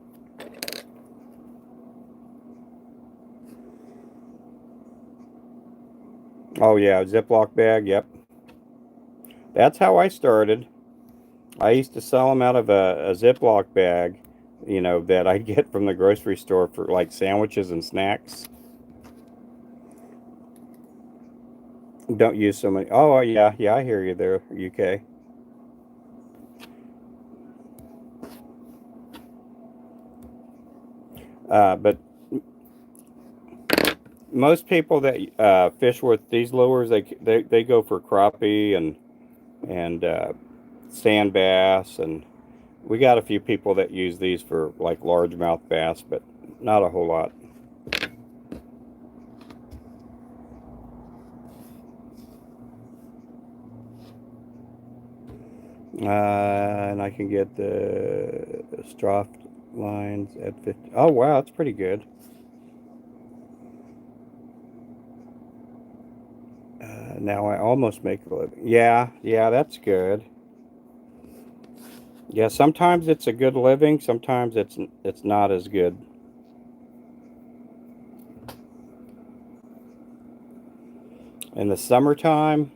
Oh yeah, Ziploc bag. Yep, that's how I started. I used to sell them out of a Ziploc bag, you know, that I'd get from the grocery store for like sandwiches and snacks. Don't use so many. Oh yeah, yeah, I hear you there, UK. But most people that fish with these lures, they go for crappie and sand bass, and we got a few people that use these for like largemouth bass, but not a whole lot. And I can get the Stroff lines at 50. Oh wow, that's pretty good. Now I almost make a living. Yeah, yeah, that's good. Yeah, sometimes it's a good living, sometimes it's not as good. In the summertime,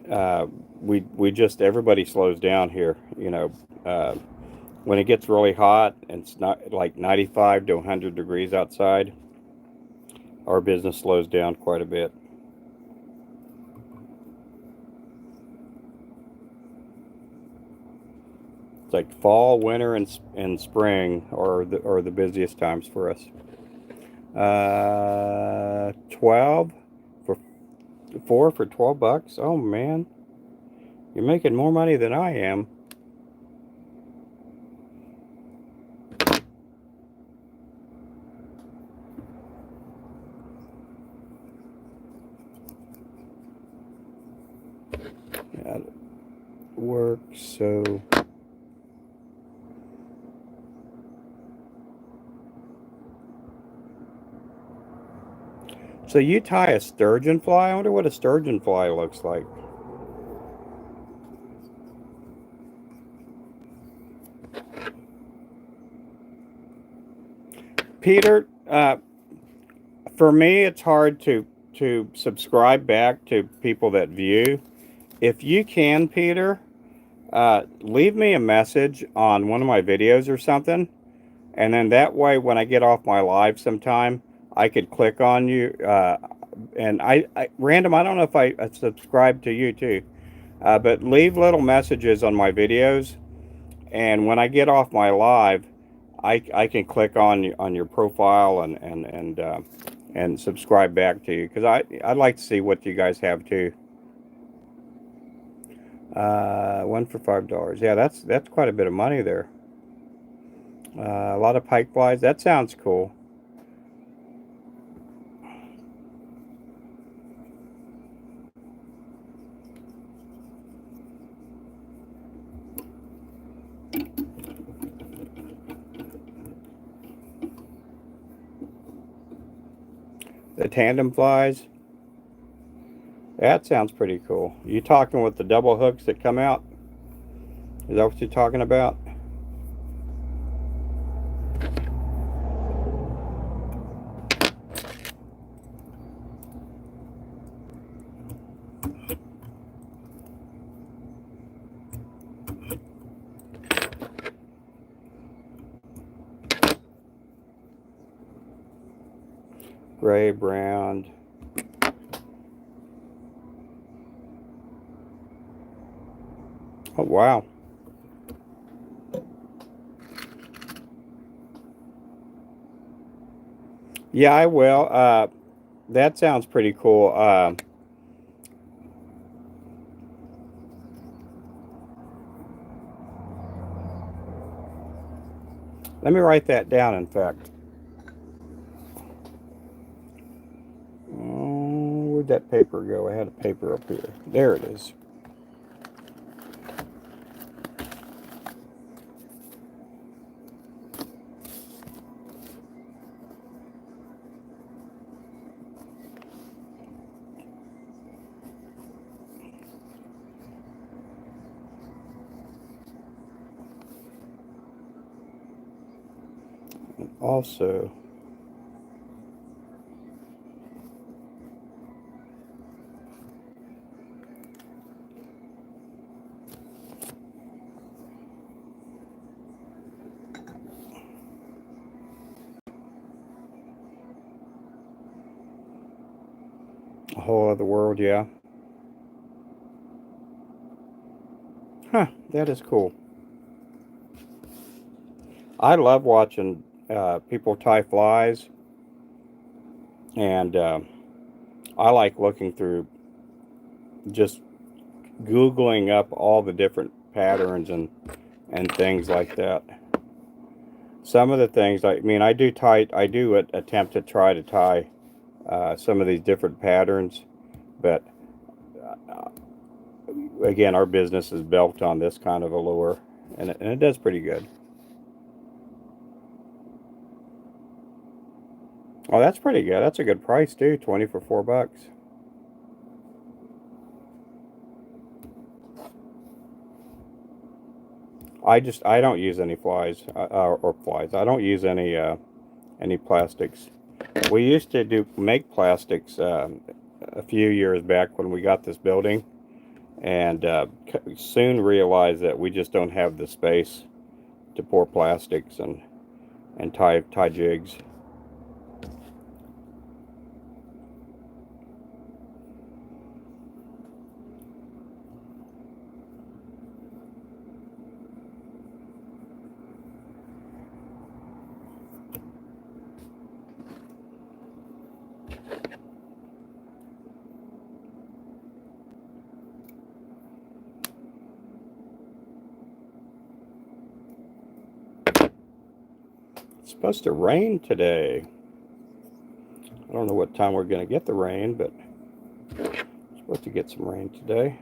uh, we just everybody slows down here. You know, when it gets really hot and it's not like 95 to 100 degrees outside, our business slows down quite a bit. It's like fall, winter, and spring are the busiest times for us. 12 for four for $12. Oh man, you're making more money than I am. That works. So you tie a sturgeon fly? I wonder what a sturgeon fly looks like. Peter, for me, it's hard to subscribe back to people that view. If you can, Peter, leave me a message on one of my videos or something, and then that way, when I get off my live sometime, I could click on you. And random. I don't know if I subscribe to you too, but leave little messages on my videos, and when I get off my live, I can click on your profile and subscribe back to you because I'd like to see what you guys have too. One for $5. Yeah, that's quite a bit of money there. A lot of pike flies. That sounds cool. The tandem flies. That sounds pretty cool. You talking with the double hooks that come out? Is that what you're talking about? Gray, brown. Oh, wow. Yeah, I will. That sounds pretty cool. Let me write that down, in fact. Oh, where'd that paper go? I had a paper up here. There it is. Also, a whole other world, yeah. Huh, that is cool. I love watching people tie flies, and I like looking through, just Googling up all the different patterns and things like that. Some of the things, I mean, I do attempt to try to tie some of these different patterns, but again, our business is built on this kind of a lure, and it does pretty good. Oh, that's pretty good. That's a good price too. 20 for $4. I don't use any flies or flies. I don't use any plastics. We used to make plastics a few years back when we got this building, and soon realized that we just don't have the space to pour plastics and tie jigs. It's supposed to rain today. I don't know what time we're going to get the rain, but we're supposed to get some rain today.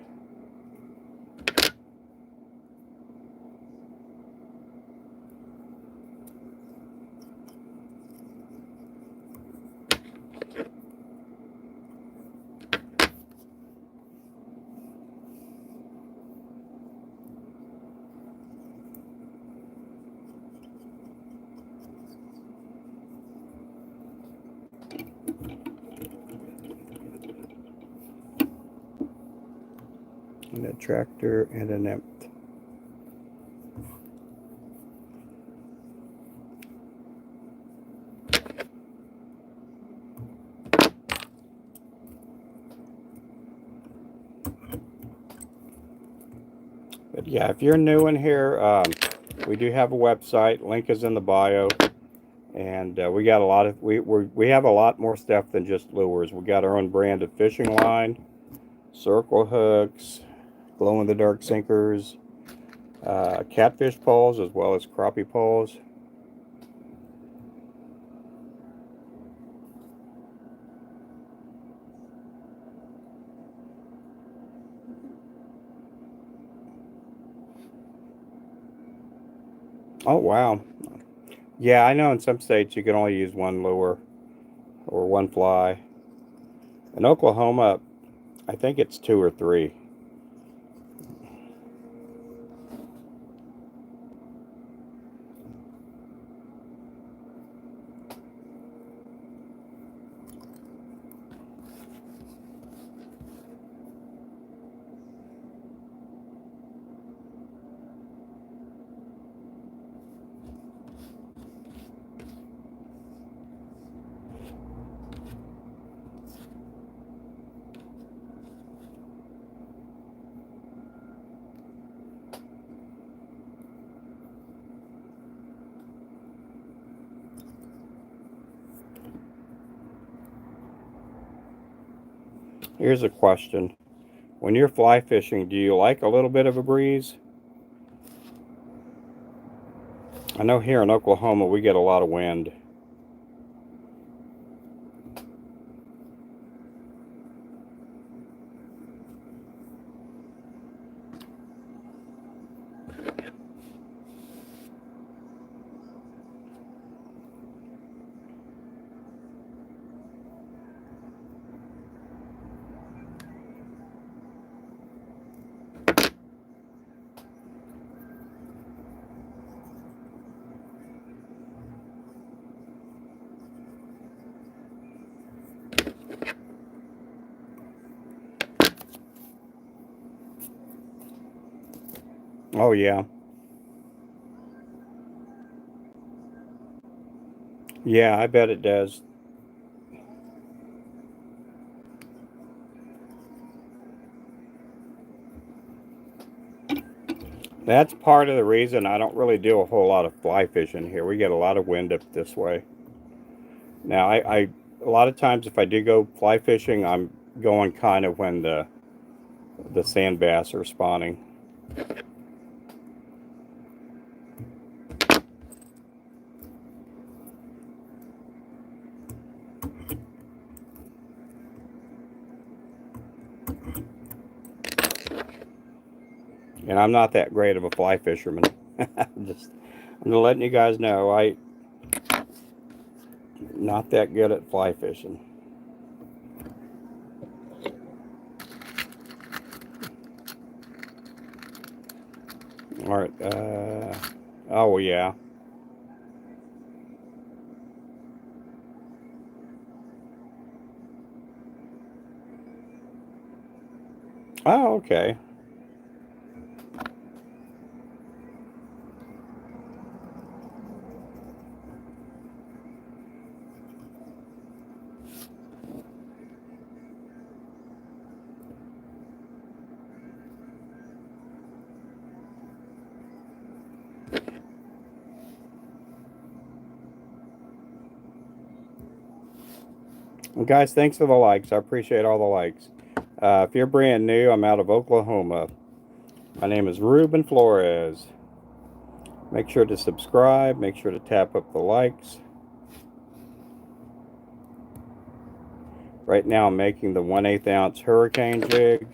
And a tractor and an nymph. But yeah, if you're new in here, we do have a website. Link is in the bio, and we got a lot of we have a lot more stuff than just lures. We got our own brand of fishing line, circle hooks, glow in the dark sinkers, catfish poles, as well as crappie poles. Oh wow, yeah, I know in some states you can only use one lure or one fly. In Oklahoma, I think it's two or three. Here's a question. When you're fly fishing, do you like a little bit of a breeze? I know here in Oklahoma we get a lot of wind. Oh yeah. Yeah, I bet it does. That's part of the reason I don't really do a whole lot of fly fishing here. We get a lot of wind up this way. Now, a lot of times if I do go fly fishing, I'm going kind of when the sand bass are spawning. And I'm not that great of a fly fisherman. I'm letting you guys know I'm not that good at fly fishing. All right. Oh yeah. Oh, okay. Well, guys, thanks for the likes. I appreciate all the likes. If you're brand new, I'm out of Oklahoma. My name is Ruben Flores. Make sure to subscribe. Make sure to tap up the likes. Right now, I'm making the 1/8 ounce hurricane jig.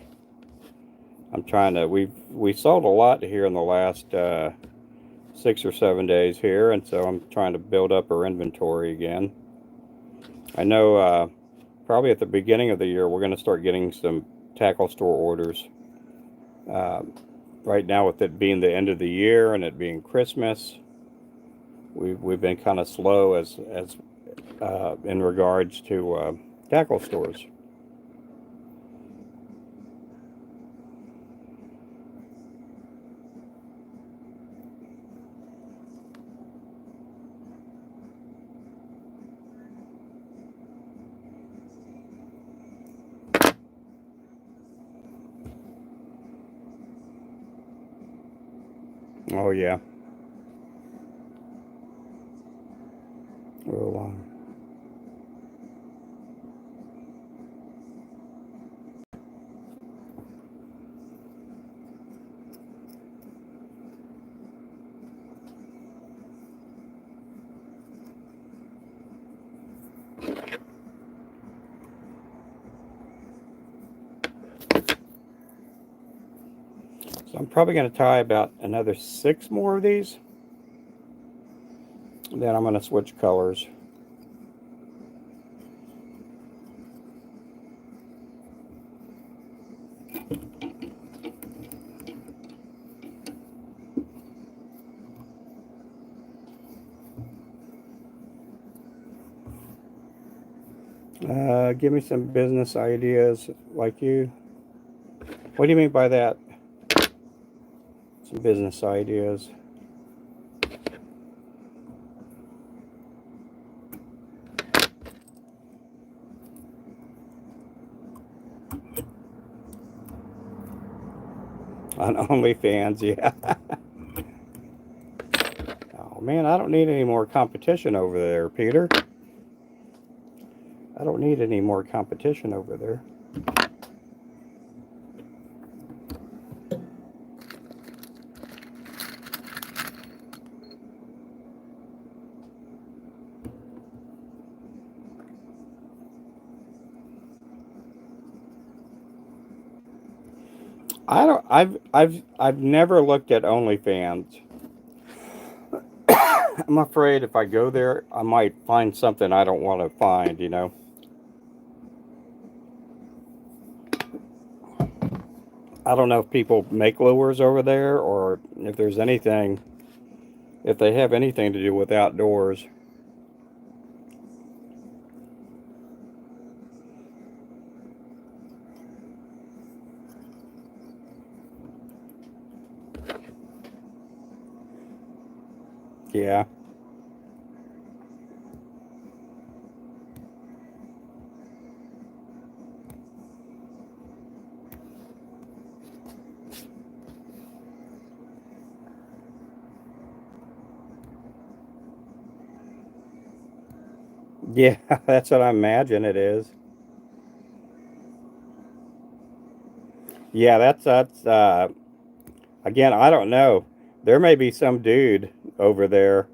I'm trying to. We sold a lot here in the last 6 or 7 days here, and so I'm trying to build up our inventory again. I know probably at the beginning of the year we're going to start getting some tackle store orders. Right now, with it being the end of the year and it being Christmas, we've been kind of slow as in regards to tackle stores. Oh yeah. Well, so I'm probably going to tie about another 6 more of these. Then I'm going to switch colors. Give me some business ideas like you. What do you mean by that? Some business ideas. On OnlyFans, yeah. Oh man, I don't need any more competition over there, Peter. I don't need any more competition over there. I don't. I've never looked at OnlyFans. I'm afraid if I go there, I might find something I don't want to find. You know. I don't know if people make lures over there or if there's anything, if they have anything to do with outdoors. Yeah. Yeah, that's what I imagine it is. Yeah, that's again, I don't know. There may be some dude over there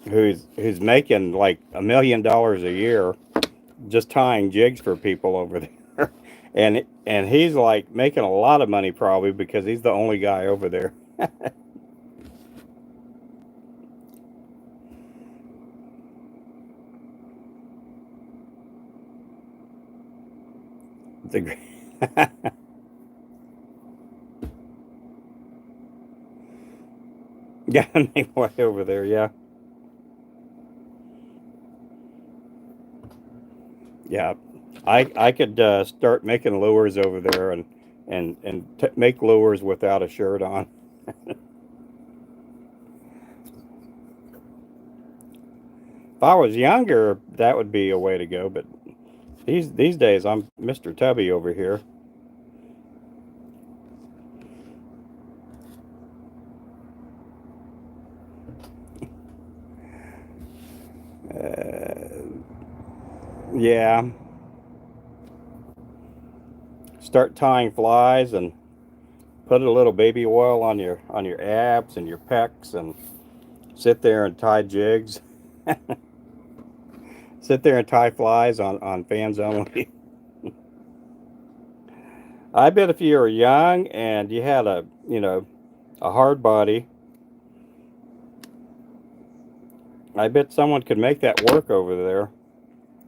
who's making like $1 million a year just tying jigs for people over there. And he's like making a lot of money probably because he's the only guy over there. It's a great yeah, make way over there, yeah. Yeah. I could start making lures over there and make lures without a shirt on. If I was younger, that would be a way to go, but these days I'm Mr. Tubby over here. Yeah, start tying flies and put a little baby oil on your abs and your pecs and sit there and tie jigs. Sit there and tie flies on fans only. I bet if you were young and you had a hard body, I bet someone could make that work over there.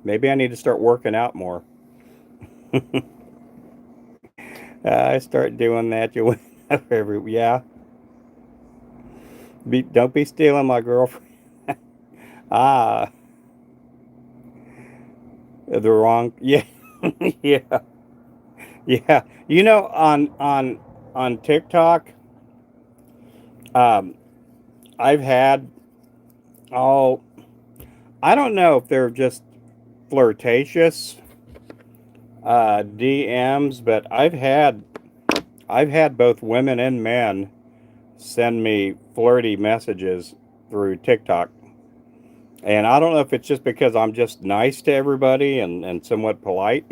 Maybe I need to start working out more. I start doing that. You every yeah. Don't be stealing my girlfriend. Ah, the wrong. Yeah, yeah, yeah. On TikTok, um, I've had oh, I don't know if they're just flirtatious DMs, but I've had both women and men send me flirty messages through TikTok. And I don't know if it's just because I'm just nice to everybody and somewhat polite,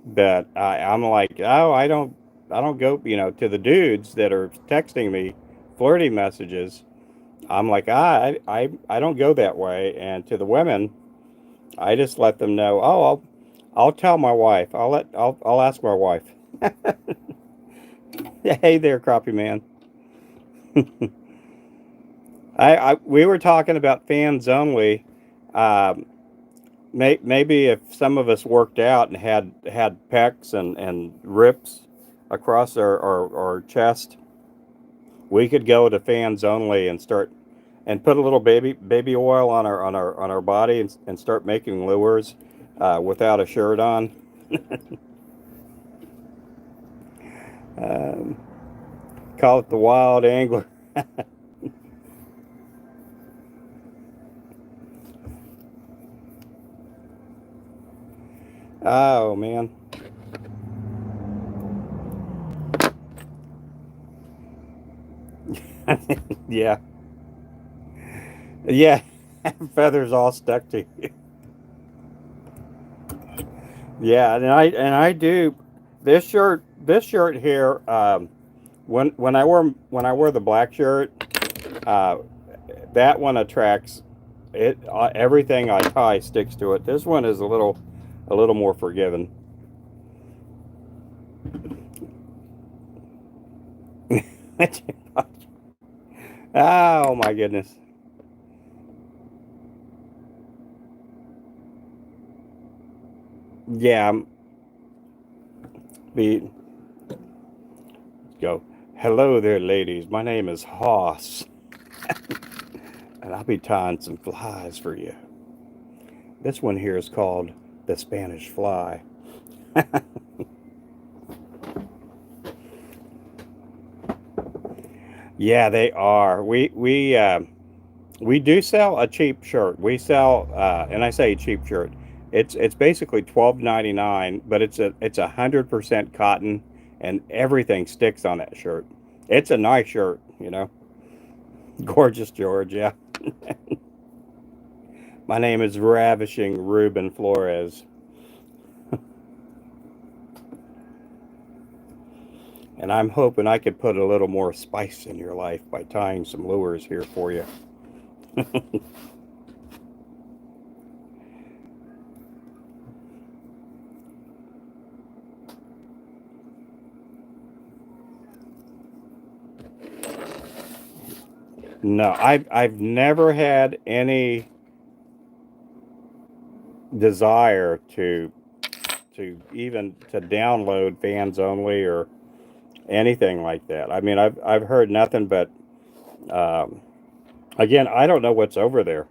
but I'm like, oh, I don't go, to the dudes that are texting me flirty messages. I'm like, I don't go that way. And to the women, I just let them know, oh, I'll tell my wife. I'll ask my wife. Hey there, crappie man. We were talking about fans only. Um, maybe if some of us worked out and had pecs and rips across our chest, we could go to fans only and start and put a little baby oil on our body and start making lures without a shirt on. Um, call it the wild angler. Oh man, yeah, yeah, feathers all stuck to you. Yeah, and I do this shirt here. When I wear the black shirt, uh, that one attracts it. Everything I tie sticks to it. This one is a little more forgiving. Oh my goodness. Yeah, be go. Hello there, ladies. My name is Hoss, and I'll be tying some flies for you. This one here is called the Spanish fly. Yeah, they are. We do sell a cheap shirt. We sell, and I say cheap shirt. It's basically 12.99, but it's 100% cotton, and everything sticks on that shirt. It's a nice shirt. Gorgeous George. Yeah, My name is Ravishing Ruben Flores, and I'm hoping I could put a little more spice in your life by tying some lures here for you. No, I've never had any desire to download fans only or anything like that. I mean, I've heard nothing but um, again, I don't know what's over there.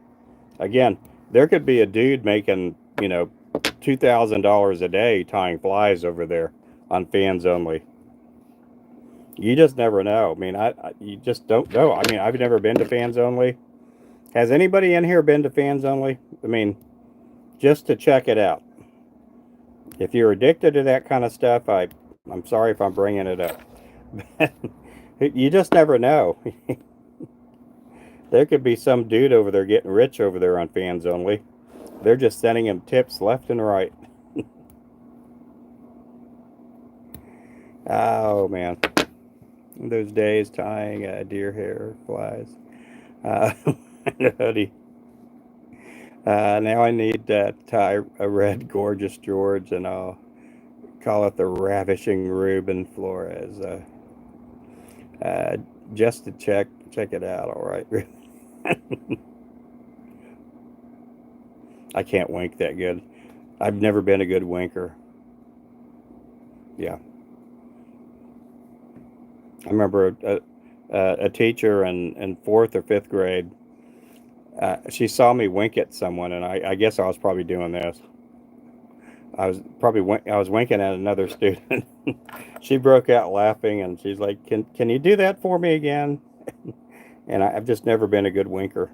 Again, there could be a dude making $2,000 a day tying flies over there on fans only. You just never know. I mean, you just don't know. I mean, I've never been to fans only. Has anybody in here been to fans only? I mean, just to check it out. If you're addicted to that kind of stuff, I'm sorry if I'm bringing it up. You just never know. There could be some dude over there getting rich over there on fans only. They're just sending him tips left and right. Oh man, those days tying deer hair flies. Uh, hoodie. Now I need to tie a red gorgeous George, and I'll call it the Ravishing Ruben Flores. Uh, just to check it out. All right. I can't wink that good. I've never been a good winker. Yeah, I remember a teacher in fourth or fifth grade. She saw me wink at someone, and I guess I was probably doing this. I was winking at another student. She broke out laughing, and she's like, "Can you do that for me again?" And I've just never been a good winker.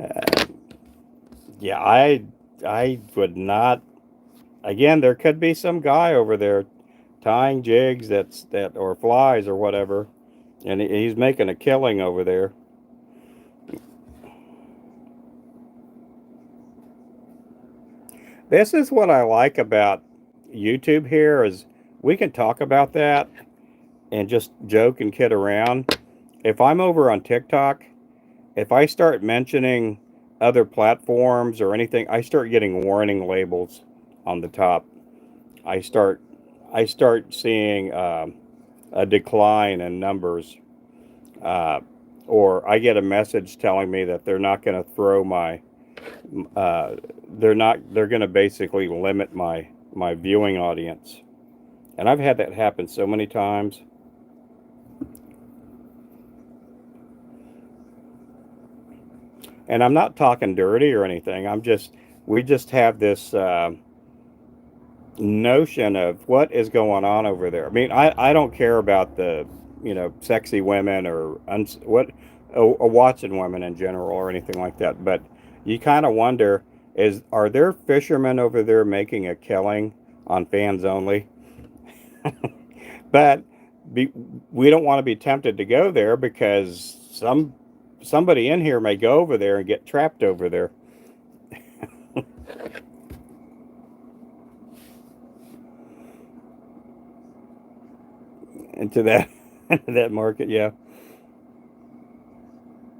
Uh, yeah, I would not. Again, there could be some guy over there tying jigs that or flies or whatever, and he's making a killing over there. This is what I like about YouTube here is we can talk about that and just joke and kid around. If I'm over on TikTok, if I start mentioning other platforms or anything, I start getting warning labels on the top. I start I start seeing a decline in numbers, uh, or I get a message telling me that they're not going to throw my they're going to basically limit my viewing audience. And I've had that happen so many times. And I'm not talking dirty or anything. We just have this notion of what is going on over there. I mean, I don't care about the, sexy women or or watching women in general or anything like that. But you kind of wonder, are there fishermen over there making a killing on fans only? But be, we don't want to be tempted to go there because somebody in here may go over there and get trapped over there into that that market. Yeah.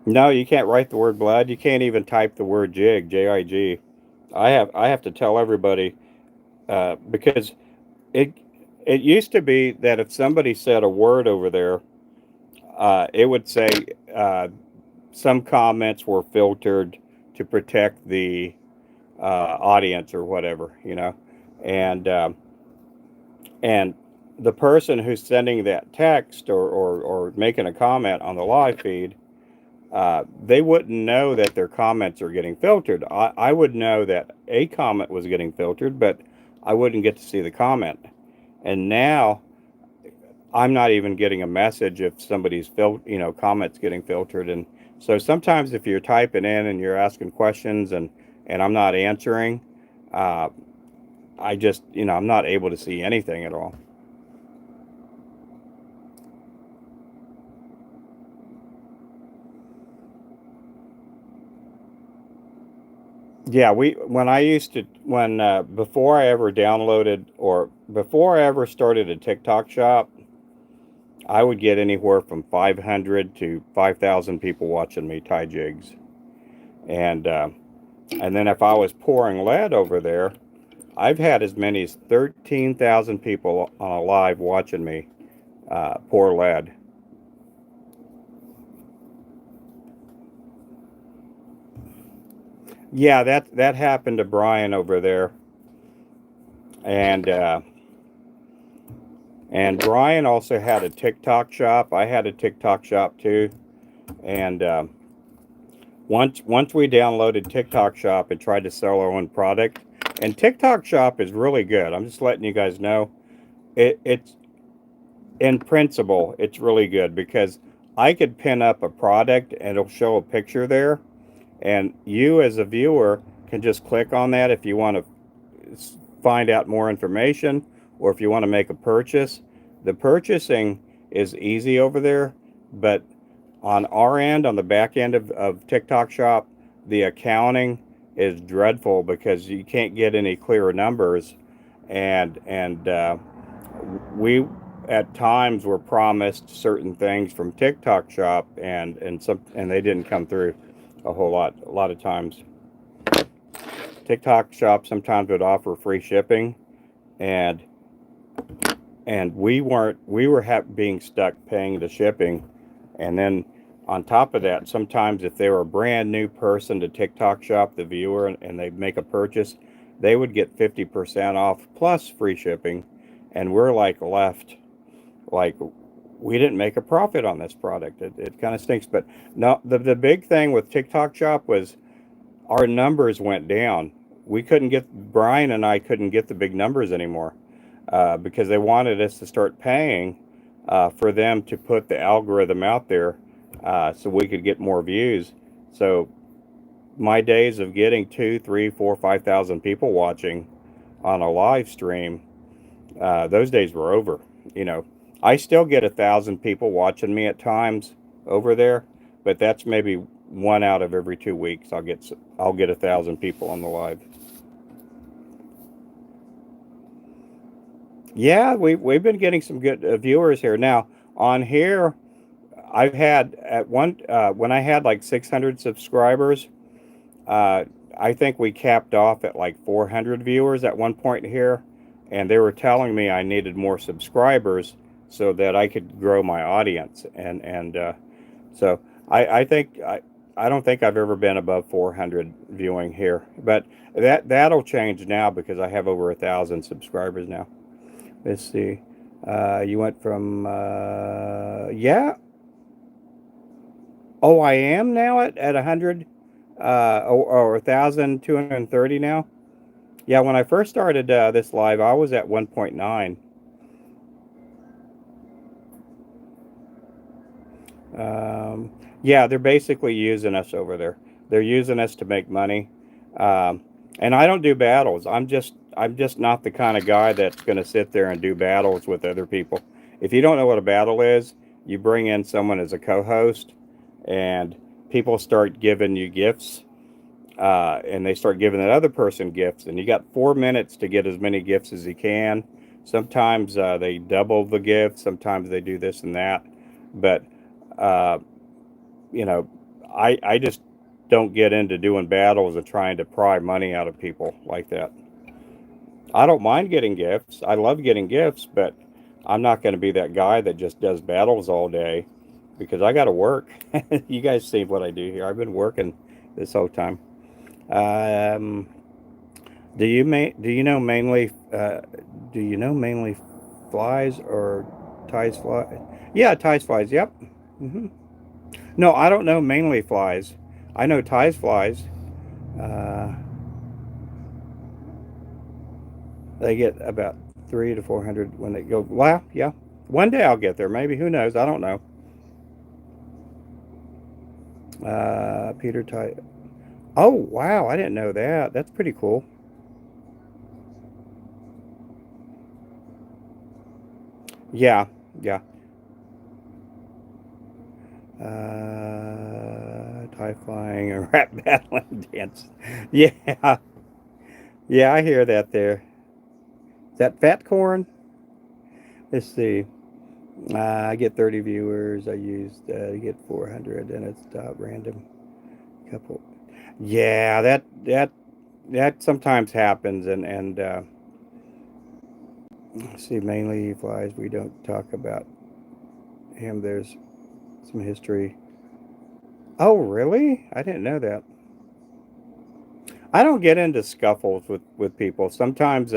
No, you can't write the word blood. You can't even type the word jig, Jig. I have to tell everybody because it it used to be that if somebody said a word over there, it would say uh, some comments were filtered to protect the audience or whatever. And and the person who's sending that text or making a comment on the live feed, they wouldn't know that their comments are getting filtered. I would know that a comment was getting filtered, but I wouldn't get to see the comment. And now I'm not even getting a message if somebody's comments getting filtered. And so sometimes if you're typing in and you're asking questions and I'm not answering, uh, I just I'm not able to see anything at all. Yeah, when I used to when before I ever downloaded or before I ever started a TikTok shop, I would get anywhere from 500 to 5,000 people watching me tie jigs, and uh, and then if I was pouring lead over there, I've had as many as 13,000 people on a live watching me pour lead. Yeah, that happened to Brian over there, and and Brian also had a TikTok shop. I had a TikTok shop too, and once we downloaded TikTok Shop and tried to sell our own product, and TikTok Shop is really good. I'm just letting you guys know. It's in principle, it's really good because I could pin up a product and it'll show a picture there, and you as a viewer can just click on that if you want to find out more information or if you want to make a purchase. The purchasing is easy over there, but on our end, on the back end of TikTok Shop, the accounting is dreadful because you can't get any clear numbers, and we at times were promised certain things from TikTok Shop, and they didn't come through a lot of times. TikTok Shop sometimes would offer free shipping, and we were being stuck paying the shipping, and then on top of that, sometimes if they were a brand new person to TikTok Shop, the viewer, and they make a purchase, they would get 50% off plus free shipping, and we're like left like we didn't make a profit on this product. It kind of stinks, but no, the big thing with TikTok Shop was our numbers went down. We couldn't get Brian and I couldn't get the big numbers anymore because they wanted us to start paying for them to put the algorithm out there so we could get more views. So my days of getting 2, 3, 4, 5,000 people watching on a live stream, those days were over. You know, I still get 1,000 people watching me at times over there, but that's maybe one out of every 2 weeks. I'll get 1,000 people on the live. Yeah, we've been getting some good viewers here now. On here, I've had at one when I had like 600 subscribers. Uh, I think we capped off at like 400 viewers at one point here, and they were telling me I needed more subscribers so that I could grow my audience. So I don't think I've ever been above 400 viewing here, but that'll change now because I have over 1,000 subscribers now. Let's see. You went from yeah. Oh, I am now at 100 or 1,230 now. Yeah, when I first started this live, I was at 1.9. Um, yeah, they're basically using us over there. They're using us to make money. Um, and I don't do battles. I'm just not the kind of guy that's going to sit there and do battles with other people. If you don't know what a battle is, you bring in someone as a co-host, and people start giving you gifts, and they start giving that other person gifts, and you got 4 minutes to get as many gifts as you can. Sometimes they double the gift. Sometimes they do this and that, but uh, you know, I just don't get into doing battles and trying to pry money out of people like that. I don't mind getting gifts. I love getting gifts, but I'm not going to be that guy that just does battles all day because I got to work. You guys see what I do here. I've been working this whole time. Um, do you know mainly flies or ties fly? Yeah, ties flies. Yep. hmm No, I don't know mainly flies. I know ties flies. Uh, they get about 300 to 400 when they go. Well, yeah. One day I'll get there. Maybe. Who knows? I don't know. Peter tie. Oh wow! I didn't know that. That's pretty cool. Yeah. Yeah. tie flying and rap battling dance. Yeah, yeah, I hear that there. Is that fat corn? Let's see. I get 30 viewers. I used to get 400, and it's random couple. Yeah, that sometimes happens, and see, mainly he flies. We don't talk about him. There's some history. Oh, really? I didn't know that. I don't get into scuffles with people. Sometimes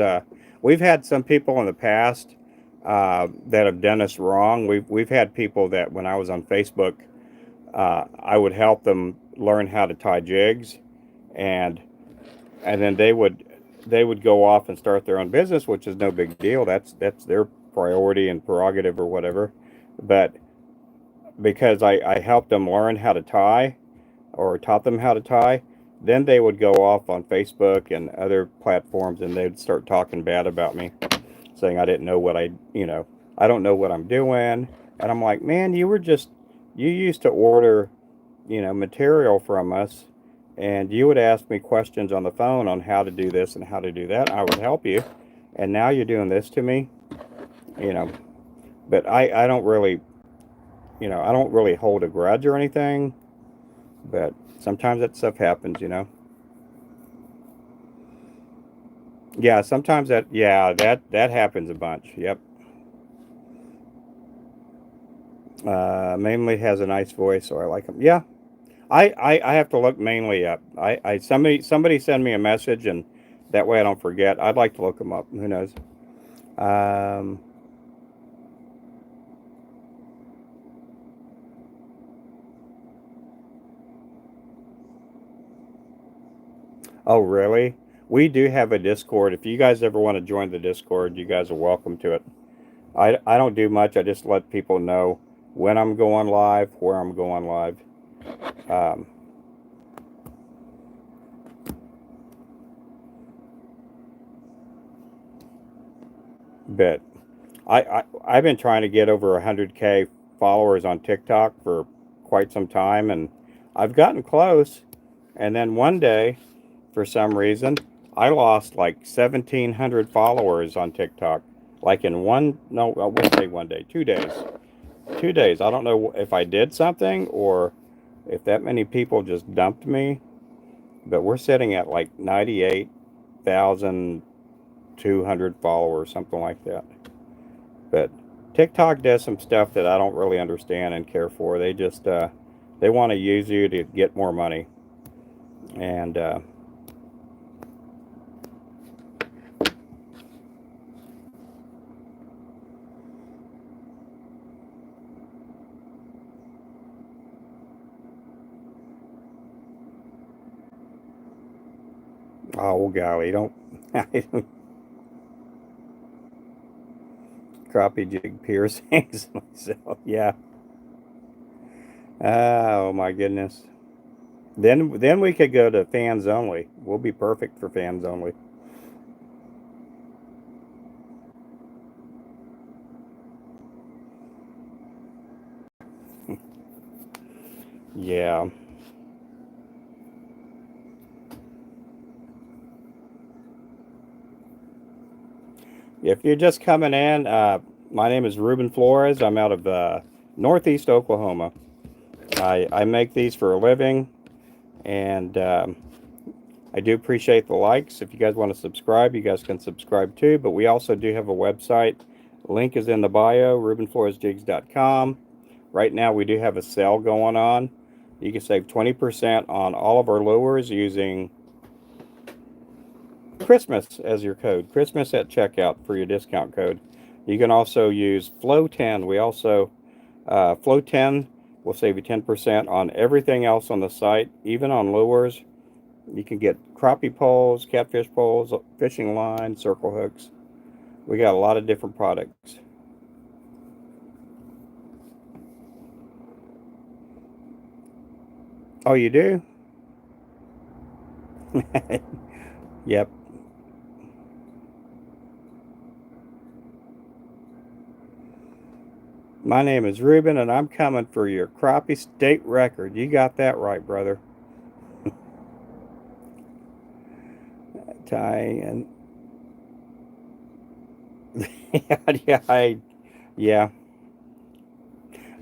we've had some people in the past that have done us wrong. We've had people that when I was on Facebook, I would help them learn how to tie jigs, and and then they would go off and start their own business, which is no big deal. That's their priority and prerogative or whatever. But because I helped them learn how to tie or taught them how to tie, then they would go off on Facebook and other platforms and they'd start talking bad about me, saying I didn't know I don't know what I'm doing. And I'm like, man, you used to order, material from us and you would ask me questions on the phone on how to do this and how to do that. I would help you. And now you're doing this to me, you know, but I don't really hold a grudge or anything, but sometimes that stuff happens. Yeah, sometimes that happens a bunch. Yep. Mainly has a nice voice, so I like him. Yeah, I have to look mainly up. Somebody send me a message, and that way I don't forget. I'd like to look them up. Who knows? Um, oh, really? We do have a Discord. If you guys ever want to join the Discord, you guys are welcome to it. I don't do much. I just let people know when I'm going live, where I'm going live. Um, but I've been trying to get over 100K followers on TikTok for quite some time, and I've gotten close. And then one day, for some reason, I lost like 1,700 followers on TikTok. Like in one, no, I wouldn't say one day, 2 days. 2 days. I don't know if I did something or if that many people just dumped me, but we're sitting at like 98,200 followers, something like that. But TikTok does some stuff that I don't really understand and care for. They want to use you to get more money, and oh golly, don't crappie jig piercings myself. Yeah. Oh my goodness. Then we could go to fans only. We'll be perfect for fans only. Yeah. If you're just coming in, my name is Ruben Flores. I'm out of Northeast Oklahoma. I make these for a living, and I do appreciate the likes. If you guys want to subscribe, you guys can subscribe too. But we also do have a website. Link is in the bio, rubenfloresjigs.com. Right now, we do have a sale going on. You can save 20% on all of our lures using Christmas as your code. Christmas at checkout for your discount code. You can also use Flow 10. We also, Flow 10 will save you 10% on everything else on the site, even on lures. You can get crappie poles, catfish poles, fishing lines, circle hooks. We got a lot of different products. Oh, you do? Yep. My name is Ruben, and I'm coming for your crappie state record. You got that right, brother. Ty and yeah.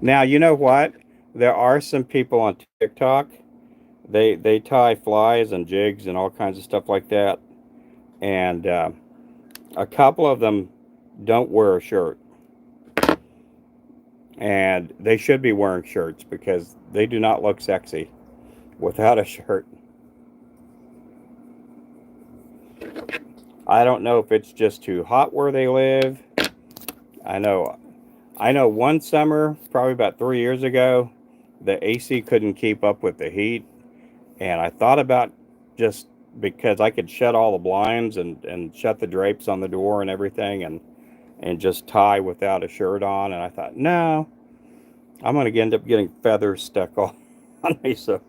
Now you know what? There are some people on TikTok. They tie flies and jigs and all kinds of stuff like that, and a couple of them don't wear a shirt, and they should be wearing shirts because they do not look sexy without a shirt. I don't know if it's just too hot where they live. I know I know one summer, probably about 3 years ago, the AC couldn't keep up with the heat, and I thought about just because I could shut all the blinds and shut the drapes on the door and everything and just tie without a shirt on, and I thought, no, I'm going to end up getting feathers stuck all on me, so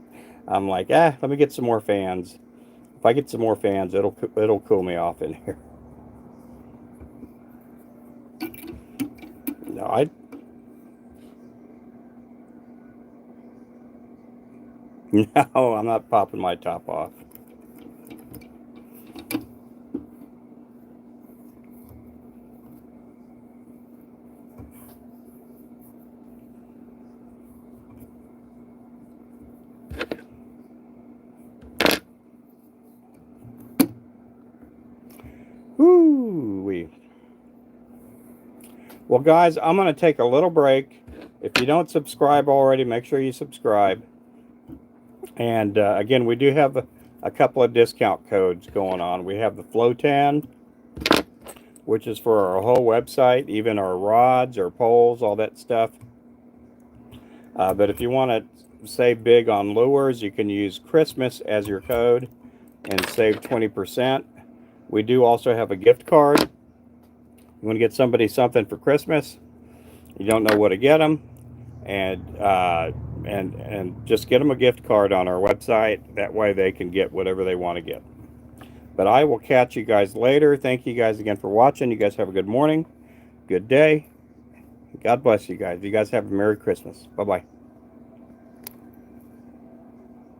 I'm like, let me get some more fans. If I get some more fans, it'll cool me off in here. No, no, I'm not popping my top off. Woo-wee. Well, guys, I'm going to take a little break. If you don't subscribe already, make sure you subscribe. And again, we do have a couple of discount codes going on. We have the Flotan, which is for our whole website, even our rods, our poles, all that stuff. But if you want to save big on lures, you can use Christmas as your code and save 20%. We do also have a gift card. You want to get somebody something for Christmas, you don't know what to get them, and just get them a gift card on our website. That way they can get whatever they want to get. But I will catch you guys later. Thank you guys again for watching. You guys have a good morning, good day. God bless you guys. You guys have a Merry Christmas. Bye-bye.